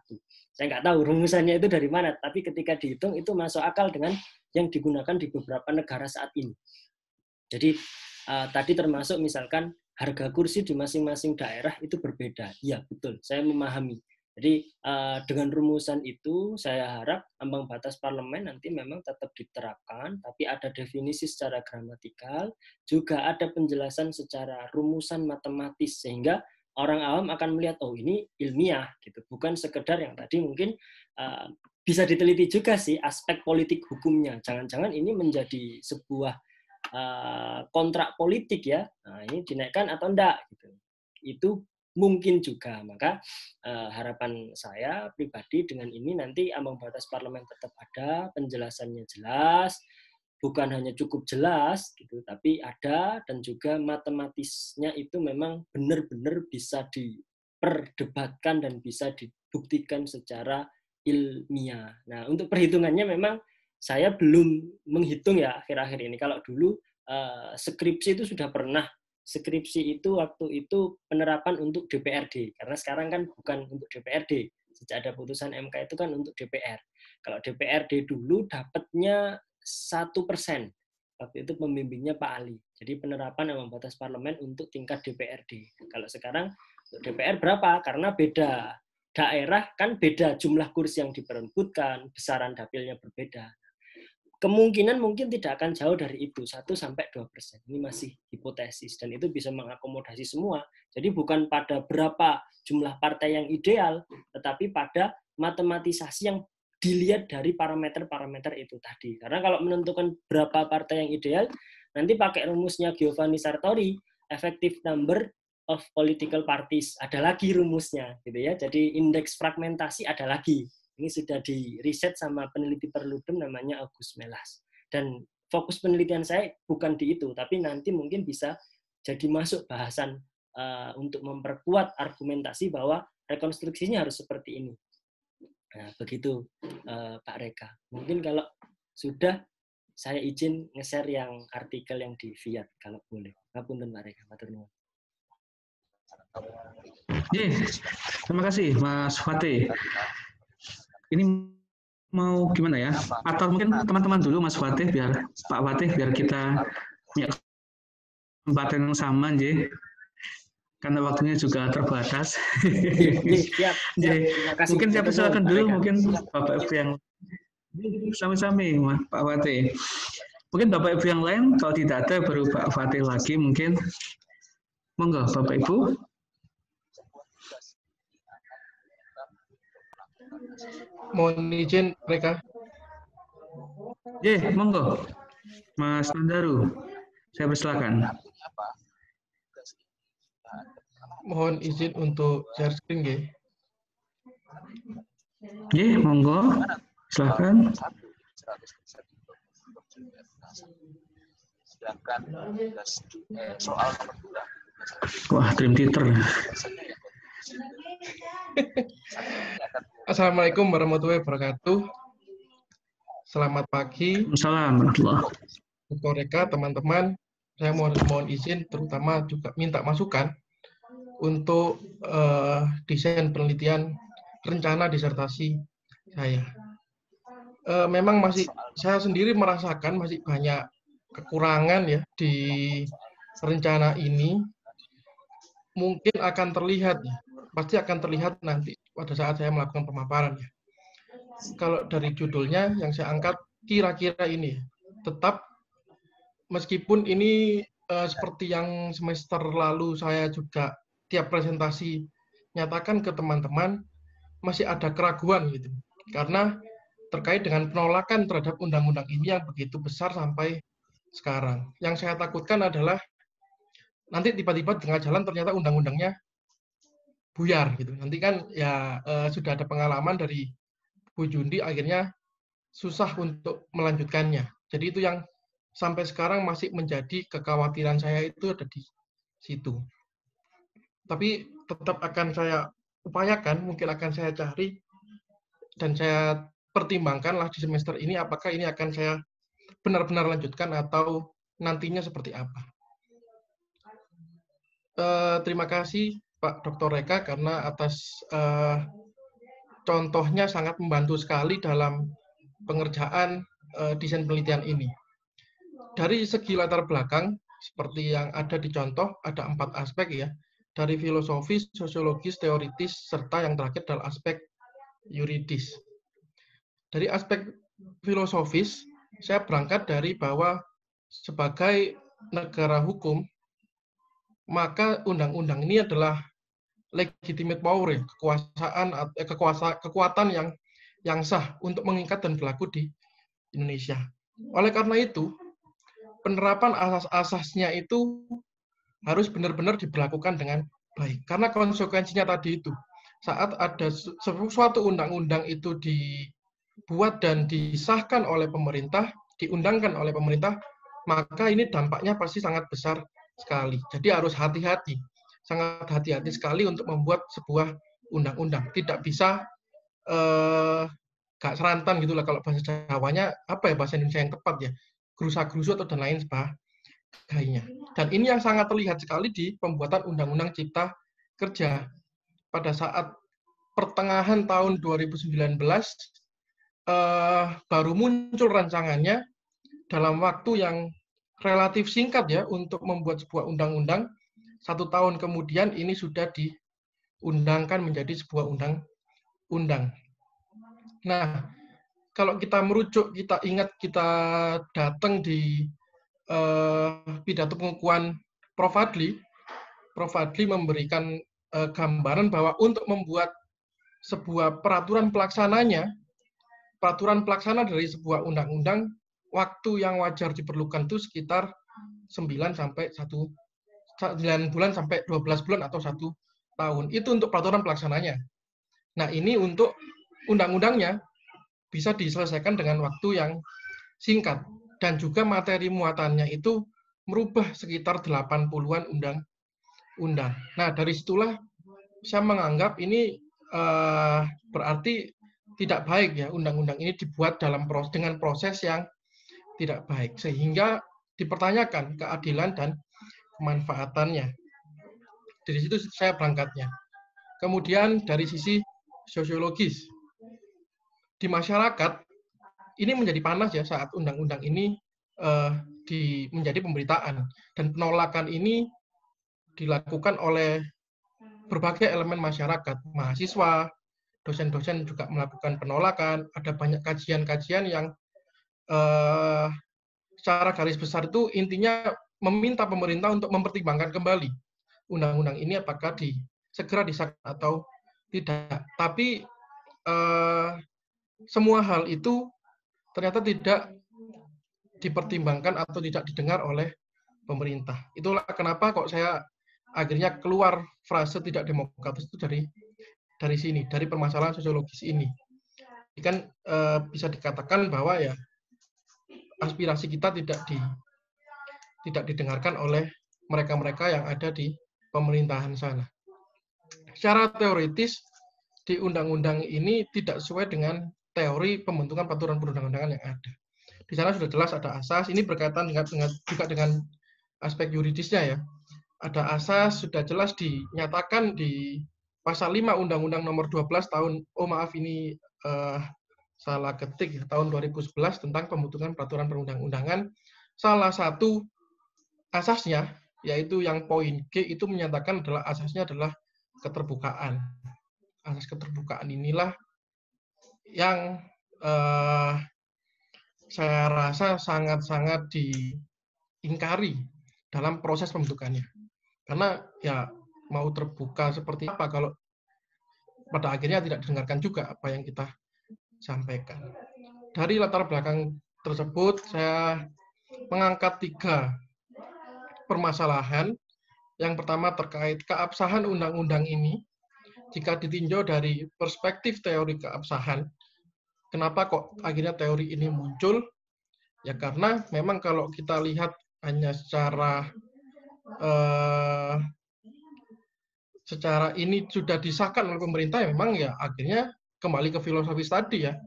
Saya nggak tahu rumusannya itu dari mana, tapi ketika dihitung itu masuk akal dengan yang digunakan di beberapa negara saat ini. Jadi tadi termasuk misalkan harga kursi di masing-masing daerah itu berbeda. Iya, betul. Saya memahami. Jadi dengan rumusan itu saya harap ambang batas parlemen nanti memang tetap diterapkan, tapi ada definisi secara gramatikal, juga ada penjelasan secara rumusan matematis, sehingga orang awam akan melihat, oh ini ilmiah, gitu. Bukan sekedar yang tadi mungkin bisa diteliti juga sih aspek politik hukumnya. Jangan-jangan ini menjadi sebuah kontrak politik ya, nah, ini dinaikkan atau enggak gitu. Itu mungkin juga. Maka harapan saya pribadi dengan ini nanti ambang batas parlemen tetap ada, penjelasannya jelas, bukan hanya cukup jelas gitu, tapi ada, dan juga matematisnya itu memang benar-benar bisa diperdebatkan dan bisa dibuktikan secara ilmiah. Nah, untuk perhitungannya memang saya belum menghitung ya akhir-akhir ini. Kalau dulu skripsi itu sudah pernah. Skripsi itu waktu itu penerapan untuk DPRD. Karena sekarang kan bukan untuk DPRD. Sejak ada putusan MK itu kan untuk DPR. Kalau DPRD dulu dapatnya 1%. Waktu itu pembimbingnya Pak Ali. Jadi penerapan ambang batas parlemen untuk tingkat DPRD. Kalau sekarang untuk DPR berapa? Karena beda daerah kan beda jumlah kursi yang diperebutkan, besaran dapilnya berbeda. kemungkinan mungkin tidak akan jauh dari itu, 1-2%. Ini masih hipotesis, dan itu bisa mengakomodasi semua. Jadi bukan pada berapa jumlah partai yang ideal, tetapi pada matematisasi yang dilihat dari parameter-parameter itu tadi. Karena kalau menentukan berapa partai yang ideal, nanti pakai rumusnya Giovanni Sartori, effective number of political parties, ada lagi rumusnya, gitu ya. Jadi indeks fragmentasi ada lagi. Ini sudah di riset sama peneliti Perludem namanya August Melas. Dan fokus penelitian saya bukan di itu, tapi nanti mungkin bisa jadi masuk bahasan untuk memperkuat argumentasi bahwa rekonstruksinya harus seperti ini. Nah, begitu Pak Reka. Mungkin kalau sudah, saya izin nge-share yang artikel yang di Fiat, kalau boleh. Ngapunten Pak Reka, matur nuwun. Terima kasih Mas Fatih. Ini mau gimana ya? Atau mungkin teman-teman dulu Mas Fatih, biar Pak Fatih, biar kita punya kesempatan yang sama, J. Karena waktunya juga terbatas. Siap. Mungkin saya persilakan dulu, mungkin Bapak Ibu yang sami-sami Pak Fatih. Mungkin Bapak Ibu yang lain, kalau tidak ada baru Pak Fatih lagi mungkin. Monggo Bapak Ibu. Mohon izin mereka. Monggo. Mas Nandaru, saya persilakan. Mohon izin untuk share screen, Monggo. Silakan. Wah, Dream Theater. Assalamualaikum warahmatullahi wabarakatuh. Selamat pagi. Assalamualaikum warahmatullahi wabarakatuh. Dr. Reka, teman-teman, saya mohon izin, terutama juga minta masukan untuk desain penelitian rencana disertasi saya. Memang saya sendiri merasakan masih banyak kekurangan ya di rencana ini. Mungkin akan terlihat, pasti akan terlihat nanti pada saat saya melakukan pemaparan ya. Kalau dari judulnya yang saya angkat kira-kira ini, tetap meskipun ini seperti yang semester lalu saya juga tiap presentasi nyatakan ke teman-teman, masih ada keraguan gitu. Karena terkait dengan penolakan terhadap undang-undang ini yang begitu besar sampai sekarang. Yang saya takutkan adalah nanti tiba-tiba di tengah jalan ternyata undang-undangnya buyar gitu. Nanti kan ya sudah ada pengalaman dari Bu Jundi, akhirnya susah untuk melanjutkannya. Jadi itu yang sampai sekarang masih menjadi kekhawatiran saya, itu ada di situ. Tapi tetap akan saya upayakan, mungkin akan saya cari dan saya pertimbangkanlah di semester ini apakah ini akan saya benar-benar lanjutkan atau nantinya seperti apa. Terima kasih Pak Dr. Reka karena atas contohnya sangat membantu sekali dalam pengerjaan desain penelitian ini. Dari segi latar belakang, seperti yang ada di contoh, ada 4 aspek ya, dari filosofis, sosiologis, teoritis, serta yang terakhir adalah aspek yuridis. Dari aspek filosofis, saya berangkat dari bahwa sebagai negara hukum, maka undang-undang ini adalah legitimate power, kekuatan yang sah untuk mengikat dan berlaku di Indonesia. Oleh karena itu, penerapan asas-asasnya itu harus benar-benar diberlakukan dengan baik. Karena konsekuensinya tadi itu, saat ada suatu undang-undang itu dibuat dan disahkan oleh pemerintah, diundangkan oleh pemerintah, maka ini dampaknya pasti sangat besar sekali. Jadi harus hati-hati, sangat hati-hati sekali untuk membuat sebuah undang-undang. Tidak bisa gak serantan gitulah, kalau bahasa Jawanya apa ya bahasa Indonesia yang tepat ya, gerusa-gerusu atau dan lain sebagainya. Dan ini yang sangat terlihat sekali di pembuatan Undang-Undang Cipta Kerja. Pada saat pertengahan tahun 2019 baru muncul rancangannya dalam waktu yang relatif singkat ya untuk membuat sebuah undang-undang. 1 tahun kemudian ini sudah diundangkan menjadi sebuah undang-undang. Nah, kalau kita merujuk, kita ingat kita datang di pidato pengukuhan Prof. Fadli memberikan gambaran bahwa untuk membuat sebuah peraturan pelaksana dari sebuah undang-undang, waktu yang wajar diperlukan itu sekitar 9 bulan sampai 12 bulan atau 1 tahun. Itu untuk peraturan pelaksananya. Nah, ini untuk undang-undangnya bisa diselesaikan dengan waktu yang singkat. Dan juga materi muatannya itu merubah sekitar 80-an undang-undang. Nah, dari situlah saya menganggap ini berarti tidak baik ya, undang-undang ini dibuat dengan proses yang tidak baik, sehingga dipertanyakan keadilan dan kemanfaatannya. Dari situ saya berangkatnya. Kemudian dari sisi sosiologis, di masyarakat ini menjadi panas ya saat undang-undang ini menjadi pemberitaan, dan penolakan ini dilakukan oleh berbagai elemen masyarakat, mahasiswa, dosen-dosen juga melakukan penolakan. Ada banyak kajian-kajian yang secara garis besar itu intinya meminta pemerintah untuk mempertimbangkan kembali undang-undang ini apakah segera disahkan atau tidak. Tapi semua hal itu ternyata tidak dipertimbangkan atau tidak didengar oleh pemerintah. Itulah kenapa kok saya akhirnya keluar frase tidak demokratis itu dari sini, dari permasalahan sosiologis ini. Kan bisa dikatakan bahwa ya aspirasi kita tidak didengarkan oleh mereka-mereka yang ada di pemerintahan sana. Secara teoritis di undang-undang ini tidak sesuai dengan teori pembentukan peraturan perundang-undangan yang ada. Di sana sudah jelas ada asas, ini berkaitan juga dengan aspek yuridisnya ya. Ada asas, sudah jelas dinyatakan di pasal 5 Undang-Undang nomor 12 tahun, ini salah ketik ya, tahun 2011 tentang pembentukan peraturan perundang-undangan. Salah satu asasnya, yaitu yang poin G itu menyatakan asasnya adalah keterbukaan. Asas keterbukaan inilah yang saya rasa sangat-sangat diingkari dalam proses pembentukannya. Karena ya mau terbuka seperti apa kalau pada akhirnya tidak didengarkan juga apa yang kita sampaikan. Dari latar belakang tersebut, saya mengangkat 3 permasalahan. Yang pertama terkait keabsahan undang-undang ini. Jika ditinjau dari perspektif teori keabsahan, kenapa kok akhirnya teori ini muncul? Ya karena memang kalau kita lihat hanya secara ini sudah disahkan oleh pemerintah, ya memang ya akhirnya kembali ke filosofis tadi ya.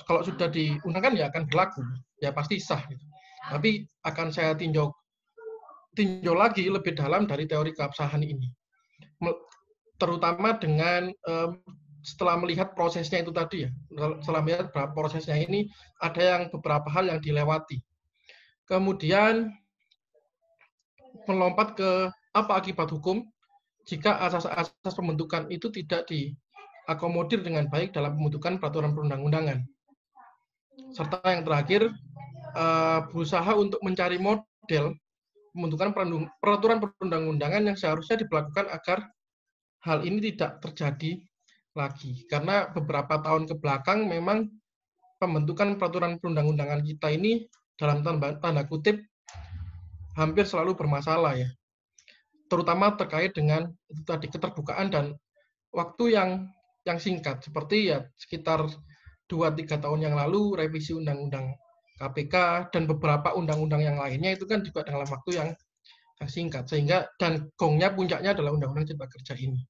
Kalau sudah diundangkan ya akan berlaku, ya pasti sah. Gitu. Tapi akan saya tinjau lagi lebih dalam dari teori keabsahan ini. Terutama dengan setelah melihat prosesnya itu tadi ya. Setelah melihat prosesnya ini ada yang beberapa hal yang dilewati. Kemudian melompat ke apa akibat hukum jika asas-asas pembentukan itu tidak diakomodir dengan baik dalam pembentukan peraturan perundang-undangan. Serta yang terakhir, berusaha untuk mencari model pembentukan peraturan perundang-undangan yang seharusnya diberlakukan agar hal ini tidak terjadi lagi. Karena beberapa tahun ke belakang memang pembentukan peraturan perundang-undangan kita ini dalam tanda kutip hampir selalu bermasalah ya. Terutama terkait dengan itu tadi keterbukaan dan waktu yang singkat, seperti ya sekitar 2-3 tahun yang lalu revisi undang-undang KPK dan beberapa undang-undang yang lainnya itu kan juga dalam waktu yang singkat, sehingga dan gongnya puncaknya adalah undang-undang cipta kerja ini.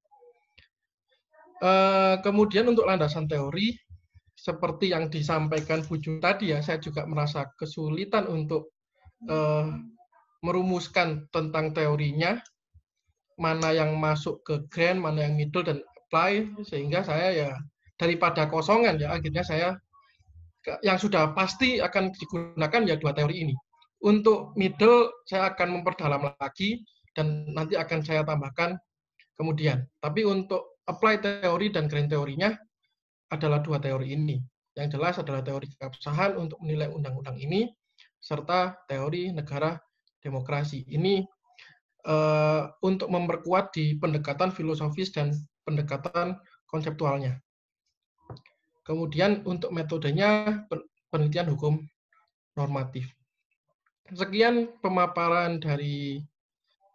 Kemudian untuk landasan teori seperti yang disampaikan Bu Jun tadi ya, saya juga merasa kesulitan untuk merumuskan tentang teorinya, mana yang masuk ke grant, mana yang middle dan apply, sehingga saya ya daripada kosongan ya akhirnya saya yang sudah pasti akan digunakan ya 2 teori ini. Untuk middle saya akan memperdalam lagi dan nanti akan saya tambahkan kemudian. Tapi untuk apply teori dan grant teorinya adalah 2 teori ini Yang jelas adalah teori keabsahan untuk menilai undang-undang ini, serta teori negara demokrasi. Ini untuk memperkuat di pendekatan filosofis dan pendekatan konseptualnya. Kemudian untuk metodenya, penelitian hukum normatif. Sekian pemaparan dari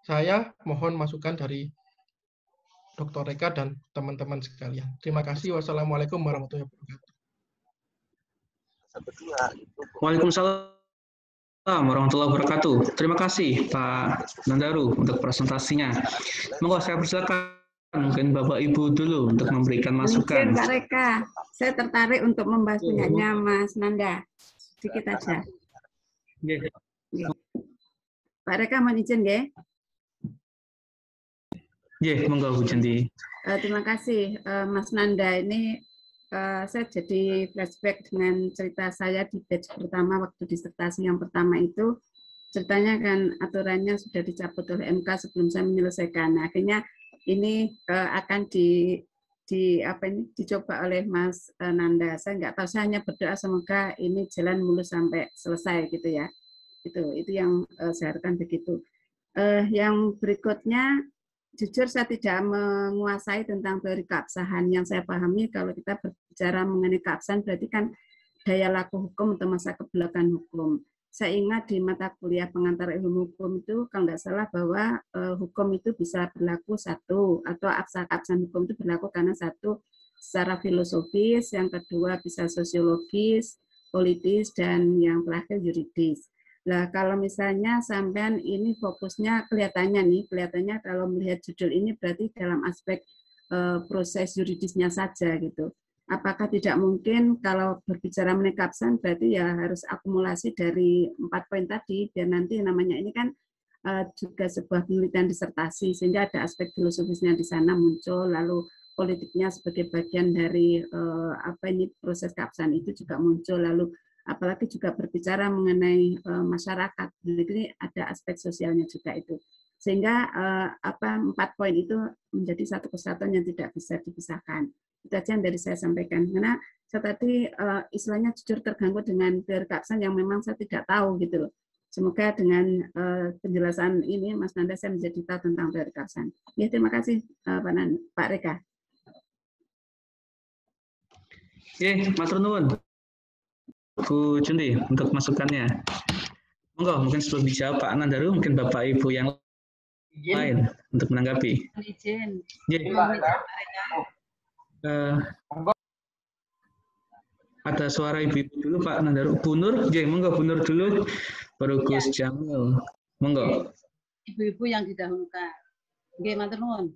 saya, mohon masukan dari Dr. Reka dan teman-teman sekalian. Terima kasih. Wassalamualaikum warahmatullahi wabarakatuh. Waalaikumsalam warahmatullahi wabarakatuh. Terima kasih Pak Nandaru untuk presentasinya. Monggo saya persilakan mungkin Bapak Ibu dulu untuk memberikan masukan. Pak Reka, saya tertarik untuk membahas punyanya Mas Nanda. Sedikit aja. Pak Reka mohon izin ya. Monggo Bu Jundi. Terima kasih Mas Nanda. Ini saya jadi flashback dengan cerita saya di batch pertama waktu disertasi yang pertama itu. Ceritanya kan aturannya sudah dicabut oleh MK sebelum saya menyelesaikan. Nah, akhirnya ini akan dicoba oleh Mas Nanda. Saya nggak tahu, saya hanya berdoa semoga ini jalan mulus sampai selesai gitu ya. Itu yang saya harapkan begitu. Yang berikutnya, jujur saya tidak menguasai tentang teori keabsahan. Yang saya pahami kalau kita berbicara mengenai keabsahan berarti kan daya laku hukum atau masa kebelakang hukum. Saya ingat di mata kuliah pengantar ilmu hukum itu kalau nggak salah bahwa hukum itu bisa berlaku satu, atau keabsahan hukum itu berlaku karena satu secara filosofis, yang kedua bisa sosiologis, politis, dan yang terakhir yuridis. Nah, kalau misalnya sampean ini fokusnya kelihatannya kalau melihat judul ini berarti dalam aspek proses yuridisnya saja gitu. Apakah tidak mungkin kalau berbicara mengenai keabsahan berarti ya harus akumulasi dari 4 poin tadi, biar nanti namanya ini kan juga sebuah penelitian disertasi, sehingga ada aspek filosofisnya di sana muncul, lalu politiknya sebagai bagian dari proses keabsahan itu juga muncul, lalu apalagi juga berbicara mengenai masyarakat, jadi ada aspek sosialnya juga itu, sehingga 4 poin itu menjadi satu kesatuan yang tidak bisa dipisahkan. Itu aja yang dari saya sampaikan, karena saya tadi istilahnya jujur terganggu dengan teori keabsahan yang memang saya tidak tahu gitu loh. Semoga dengan penjelasan ini Mas Nanda saya menjadi tahu tentang teori keabsahan. Ya, terima kasih Pak Reka. Matur nuwun Bu Jundi untuk masukannya. Monggo, mungkin sebelum dijawab Pak Nandaru, mungkin Bapak Ibu yang lain untuk menanggapi. Izin. Ada suara Ibu dulu Pak Nandaru. Bu Nur, monggo Bu Nur dulu, baru Gus Jamil. Monggo. Ibu-ibu yang didahulukan. Nggih, matur nuwun.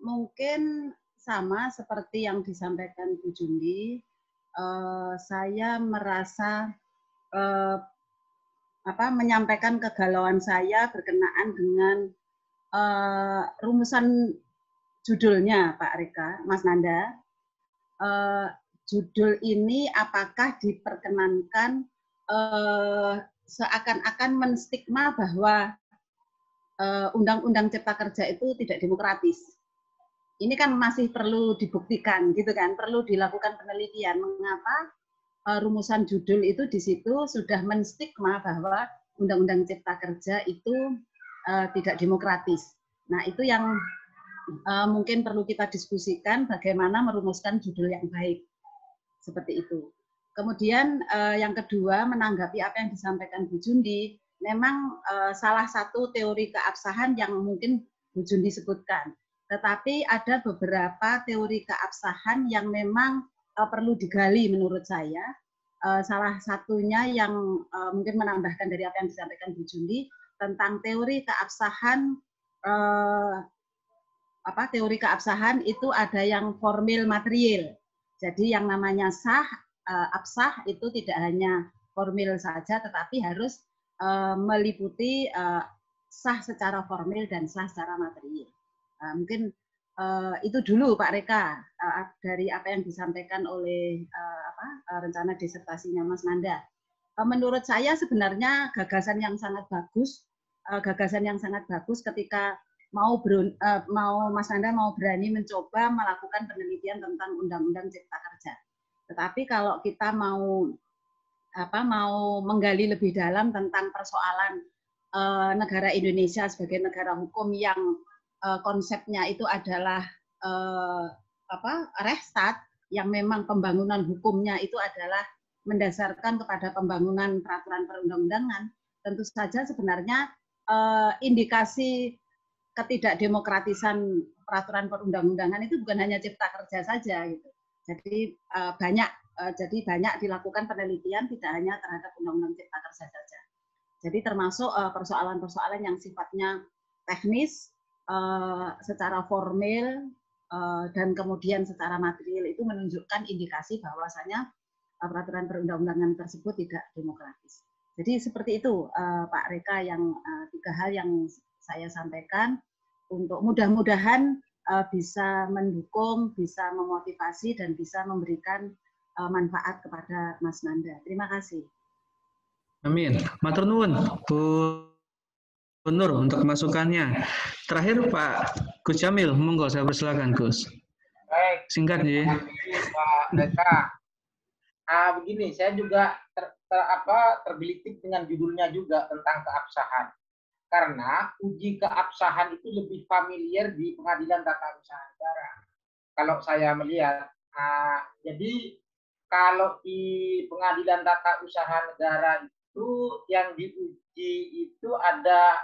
Mungkin sama seperti yang disampaikan Bu Jundi. Saya merasa menyampaikan kegalauan saya berkenaan dengan rumusan judulnya Pak Reka, Mas Nanda. Judul ini apakah diperkenankan seakan-akan menstigma bahwa Undang-Undang Cipta Kerja itu tidak demokratis. Ini kan masih perlu dibuktikan, gitu kan? Perlu dilakukan penelitian mengapa rumusan judul itu di situ sudah menstigma bahwa Undang-Undang Cipta Kerja itu tidak demokratis. Nah, itu yang mungkin perlu kita diskusikan bagaimana merumuskan judul yang baik. Seperti itu. Kemudian yang kedua, menanggapi apa yang disampaikan Bu Jundi, memang salah satu teori keabsahan yang mungkin Bu Jundi sebutkan. Tetapi ada beberapa teori keabsahan yang memang perlu digali menurut saya. Salah satunya yang mungkin menambahkan dari apa yang disampaikan Bu Jundi tentang teori keabsahan. Teori keabsahan itu ada yang formil material. Jadi yang namanya sah, absah itu tidak hanya formil saja, tetapi harus meliputi sah secara formil dan sah secara material. Mungkin itu dulu Pak Reka dari apa yang disampaikan oleh rencana disertasinya Mas Nanda. Menurut saya sebenarnya gagasan yang sangat bagus ketika Mas Nanda mau berani mencoba melakukan penelitian tentang Undang-Undang Cipta Kerja. Tetapi kalau kita mau menggali lebih dalam tentang persoalan negara Indonesia sebagai negara hukum yang konsepnya itu adalah Rechtsstaat, yang memang pembangunan hukumnya itu adalah mendasarkan kepada pembangunan peraturan perundang-undangan, tentu saja sebenarnya indikasi ketidakdemokratisan peraturan perundang-undangan itu bukan hanya cipta kerja saja gitu. Jadi banyak dilakukan penelitian tidak hanya terhadap undang-undang cipta kerja saja. Jadi termasuk persoalan-persoalan yang sifatnya teknis, secara formal, dan kemudian secara material itu menunjukkan indikasi bahwasanya peraturan perundang-undangan tersebut tidak demokratis. Jadi seperti itu Pak Reka, yang 3 hal yang saya sampaikan untuk mudah-mudahan bisa mendukung, bisa memotivasi, dan bisa memberikan manfaat kepada Mas Nanda. Terima kasih. Amin. Matur nuwun Bu Nur untuk masukannya. Terakhir Pak Gus Jamil, monggo saya persilakan Gus. Baik. Singkat ya. Pak Reka. Begini, saya juga tergelitik dengan judulnya juga tentang keabsahan. Karena uji keabsahan itu lebih familiar di Pengadilan Tata Usaha Negara. Kalau saya melihat, jadi kalau di Pengadilan Tata Usaha Negara itu yang diuji itu ada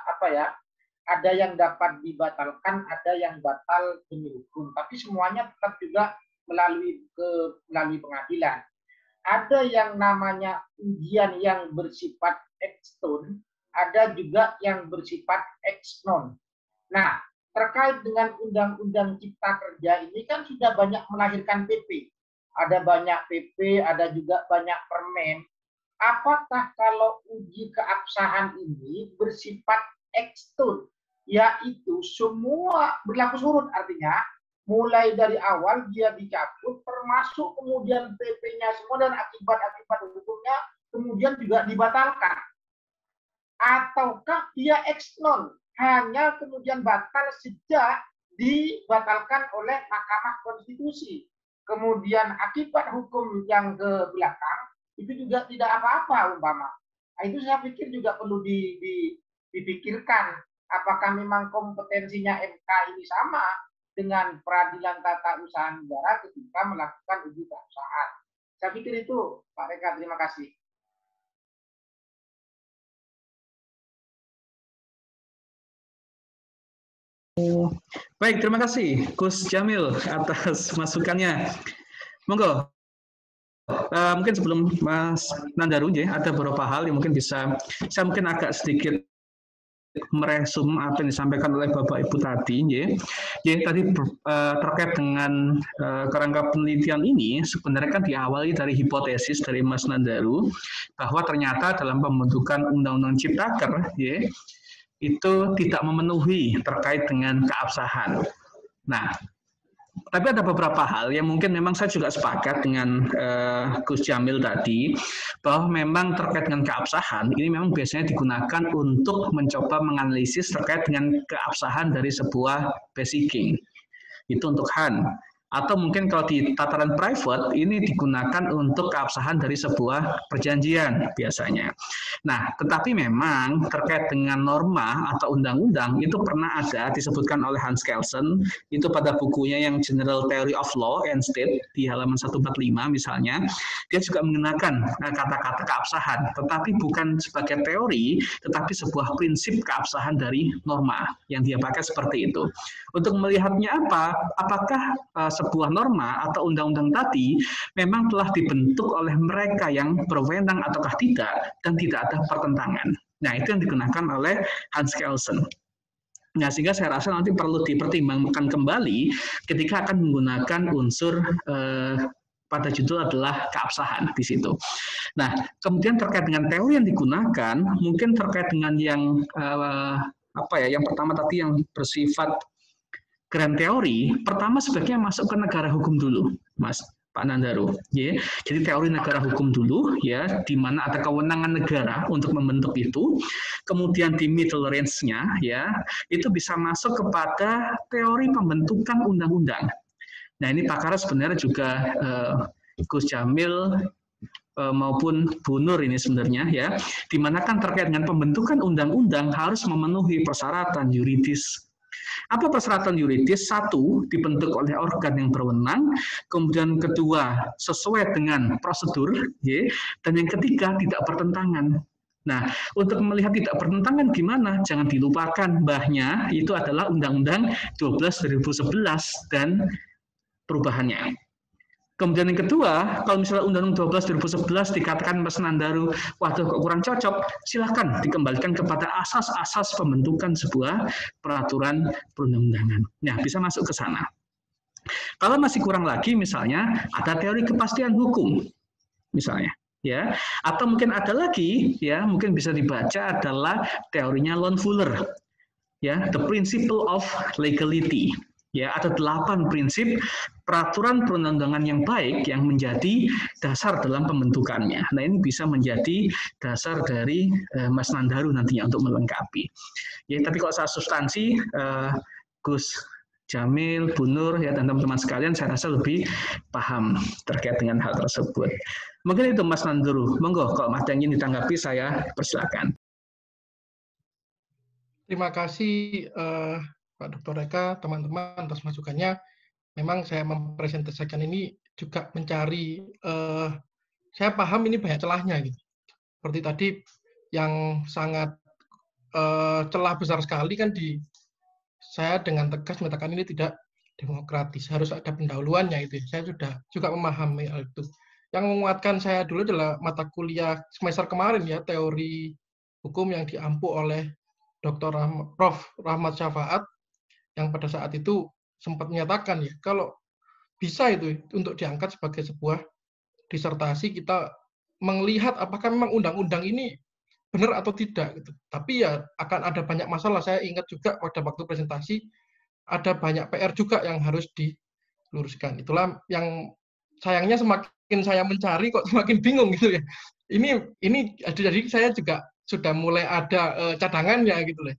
ada yang dapat dibatalkan, ada yang batal demi hukum. Tapi semuanya tetap juga melalui pengadilan. Ada yang namanya ujian yang bersifat ex non, ada juga yang bersifat ex non. Nah, terkait dengan Undang-Undang Cipta Kerja ini kan sudah banyak melahirkan PP. Ada banyak PP, ada juga banyak permen. Apakah kalau uji keabsahan ini bersifat ex non, yaitu semua berlaku surut, artinya mulai dari awal dia dicabut, termasuk kemudian PP-nya semua dan akibat-akibat hukumnya kemudian juga dibatalkan. Ataukah dia ex non, hanya kemudian batal sejak dibatalkan oleh Mahkamah Konstitusi. Kemudian akibat hukum yang ke belakang itu juga tidak apa-apa umpama. Nah, itu saya pikir juga perlu dipikirkan. Apakah memang kompetensinya MK ini sama dengan Peradilan Tata Usaha Negara ketika melakukan uji keabsahan? Saya pikir itu, Pak Reka. Terima kasih. Baik, terima kasih Gus Jamil atas masukannya. Monggo. Mungkin sebelum Mas Nandaru ada beberapa hal yang mungkin bisa saya mungkin agak sedikit meresum apa yang disampaikan oleh Bapak Ibu tadi. Tadi terkait dengan kerangka penelitian ini sebenarnya kan diawali dari hipotesis dari Mas Nandaru bahwa ternyata dalam pembentukan Undang-Undang Ciptaker itu tidak memenuhi terkait dengan keabsahan. Nah, tapi ada beberapa hal yang mungkin memang saya juga sepakat dengan Gus Jamil tadi, bahwa memang terkait dengan keabsahan, ini memang biasanya digunakan untuk mencoba menganalisis terkait dengan keabsahan dari sebuah basiking. Itu untuk HAN. Atau mungkin kalau di tataran private, ini digunakan untuk keabsahan dari sebuah perjanjian biasanya. Nah, tetapi memang terkait dengan norma atau undang-undang, itu pernah ada disebutkan oleh Hans Kelsen, itu pada bukunya yang General Theory of Law and State, di halaman 145 misalnya, dia juga menggunakan kata-kata keabsahan, tetapi bukan sebagai teori, tetapi sebuah prinsip keabsahan dari norma, yang dia pakai seperti itu. Untuk melihatnya apakah sebuah norma atau undang-undang tadi memang telah dibentuk oleh mereka yang berwenang ataukah tidak, dan tidak ada pertentangan. Nah, itu yang digunakan oleh Hans Kelsen. Nah, sehingga saya rasa nanti perlu dipertimbangkan kembali ketika akan menggunakan unsur pada judul adalah keabsahan di situ. Nah, kemudian terkait dengan teori yang digunakan, mungkin terkait dengan yang yang pertama tadi yang bersifat grand teori, pertama sebaiknya masuk ke negara hukum dulu, Mas Pak Nandaru. Ya. Jadi teori negara hukum dulu, ya, di mana ada kewenangan negara untuk membentuk itu. Kemudian di middle range-nya, ya, itu bisa masuk kepada teori pembentukan undang-undang. Nah, ini pakar sebenarnya juga Gus Jamil maupun Bu Nur ini sebenarnya, ya, di mana kan terkait dengan pembentukan undang-undang harus memenuhi persyaratan yuridis. Apa persyaratan yuridis? Satu, dibentuk oleh organ yang berwenang. Kemudian kedua, sesuai dengan prosedur. Ya, dan yang ketiga, tidak bertentangan. Nah, untuk melihat tidak bertentangan gimana? Jangan dilupakan mbahnya itu adalah Undang-Undang 12 2011 dan perubahannya. Kemudian yang kedua, kalau misalnya Undang-Undang 12 2011 dikatakan Mas Nandaru, waduh kok kurang cocok, silakan dikembalikan kepada asas-asas pembentukan sebuah peraturan perundang-undangan. Nah, bisa masuk ke sana. Kalau masih kurang lagi, misalnya ada teori kepastian hukum, misalnya, ya, atau mungkin ada lagi, ya, mungkin bisa dibaca adalah teorinya Lon Fuller, ya, the principle of legality. Ya, ada 8 prinsip peraturan perundang-undangan yang baik yang menjadi dasar dalam pembentukannya. Nah, ini bisa menjadi dasar dari Mas Nandaru nantinya untuk melengkapi. Ya, tapi kalau soal substansi, Gus Jamil, Bu Nur, ya, dan teman-teman sekalian, saya rasa lebih paham terkait dengan hal tersebut. Mungkin itu Mas Nandaru. Monggo, kalau ada yang ingin ditanggapi, saya persilakan. Terima kasih Pak Dr. Eka, teman-teman atas masukannya. Memang saya mempresentasikan ini juga mencari, saya paham ini banyak celahnya gitu. Seperti tadi yang sangat celah besar sekali kan saya dengan tegas menyatakan ini tidak demokratis, harus ada pendahuluannya itu. Saya sudah juga memahami hal itu. Yang menguatkan saya dulu adalah mata kuliah semester kemarin ya, teori hukum yang diampu oleh Dr. Prof. Rahmat Syafaat, yang pada saat itu sempat menyatakan ya, kalau bisa itu untuk diangkat sebagai sebuah disertasi, kita melihat apakah memang undang-undang ini benar atau tidak gitu. Tapi ya akan ada banyak masalah. Saya ingat juga pada waktu presentasi ada banyak PR juga yang harus diluruskan. Itulah yang sayangnya semakin saya mencari kok semakin bingung gitu ya. Ini jadi saya juga sudah mulai ada cadangannya gitu loh.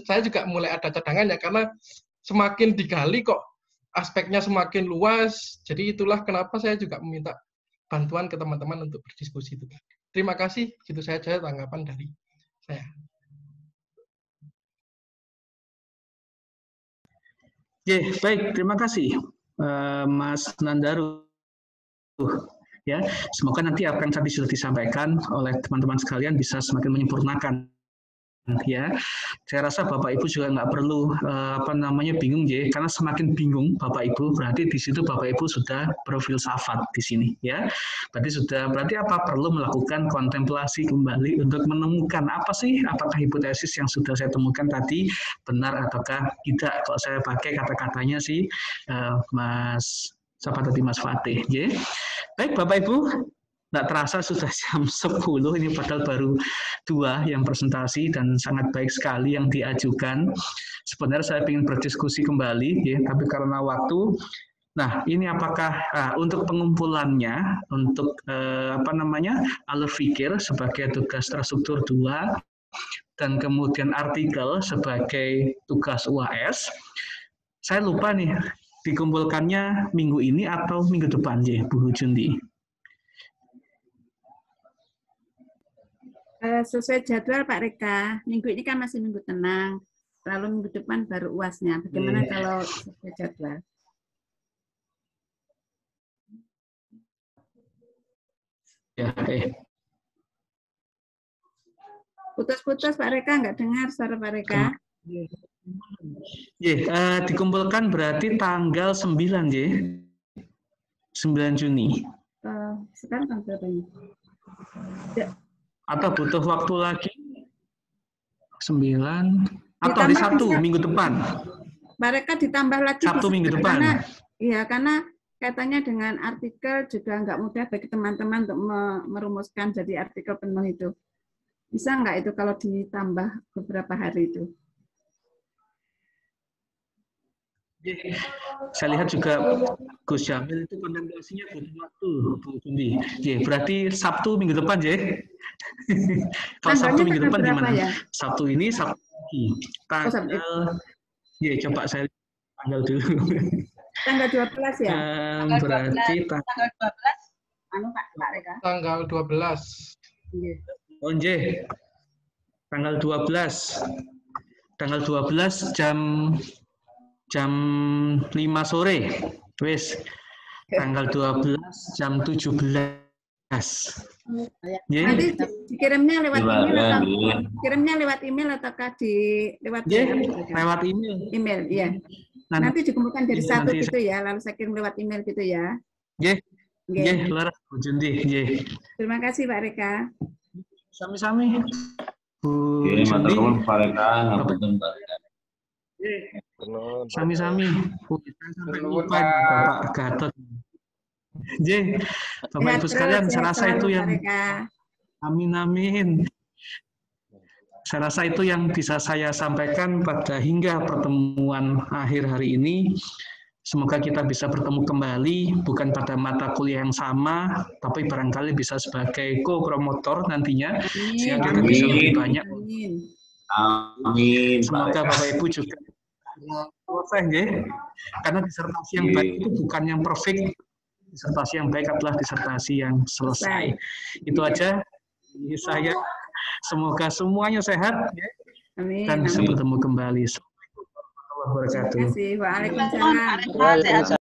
Saya juga mulai ada cadangannya karena semakin digali kok aspeknya semakin luas. Jadi itulah kenapa saya juga meminta bantuan ke teman-teman untuk berdiskusi itu. Terima kasih, itu saja tanggapan dari saya. Baik, terima kasih Mas Nandaru. Ya, semoga nanti apa yang tadi sudah disampaikan oleh teman-teman sekalian bisa semakin menyempurnakan. Ya, saya rasa Bapak Ibu juga nggak perlu bingung ya, karena semakin bingung Bapak Ibu berarti di situ Bapak Ibu sudah berfilsafat di sini ya. Berarti apa perlu melakukan kontemplasi kembali untuk menemukan apa sih, apakah hipotesis yang sudah saya temukan tadi benar ataukah tidak. Kalau saya pakai kata-katanya sih Mas Fatih ya. Baik Bapak Ibu, nggak terasa sudah jam 10, ini padahal baru 2 yang presentasi dan sangat baik sekali yang diajukan. Sebenarnya saya ingin berdiskusi kembali, ya, tapi karena waktu. Nah, ini apakah untuk pengumpulannya, untuk alur fikir sebagai tugas terstruktur 2, dan kemudian artikel sebagai tugas UAS, saya lupa nih, dikumpulkannya minggu ini atau minggu depan, ya, Bu Jundi? Sesuai jadwal Pak Reka, minggu ini kan masih minggu tenang, lalu minggu depan baru UASnya. Bagaimana kalau sesuai jadwal? Ya, Putus-putus Pak Reka, nggak dengar suara Pak Reka. Dikumpulkan berarti tanggal 9, ya. 9 Juni. Sekarang tanggal berapa ini? Ya. Atau butuh waktu lagi 9 atau hari Sabtu minggu depan. Mereka ditambah lagi Sabtu minggu depan. Karena kaitannya dengan artikel juga nggak mudah bagi teman-teman untuk merumuskan jadi artikel penuh itu. Bisa nggak itu kalau ditambah beberapa hari itu? Saya lihat juga Gus Jamil itu kontemplasinya butuh waktu, Bu Jundi. Berarti Sabtu minggu depan, Kalau Sabtu minggu depan gimana? Ya? Sabtu ini, Sabtu lagi. Tanggal, coba saya tanggal dulu. Tanggal 12 ya? Berarti tanggal 12. Anu Pak Reka. Tanggal 12. Oh, tanggal 12. Tanggal 12 jam 5 sore. Wes. Tanggal 12 jam 17. Nanti dikirimnya lewat email atau kirimnya lewat email ataukah lewat lewat email. Email, iya. Nanti dikumpulkan dari satu gitu ya, lalu saya kirim lewat email gitu ya. Laras Bu Jundi. Terima kasih Pak Reka. Sami-sami. Bu Jundi. Pak Reka, sami-sami. Sampai lupa Bapak Gatot. Bapak Ibu sekalian, saya rasa itu yang amin. Saya rasa itu yang bisa saya sampaikan pada hingga pertemuan akhir hari ini. Semoga kita bisa bertemu kembali, bukan pada mata kuliah yang sama, tapi barangkali bisa sebagai co-promotor nantinya, sehingga kita bisa lebih banyak. Amin. Semoga Bapak Ibu juga selesai, karena disertasi yang baik itu bukan yang perfect. Disertasi yang baik adalah disertasi yang selesai. Itu aja dari saya. Semoga semuanya sehat dan bisa bertemu kembali. Assalamualaikum warahmatullahi wabarakatuh. Terima kasih. Waalaikumsalam.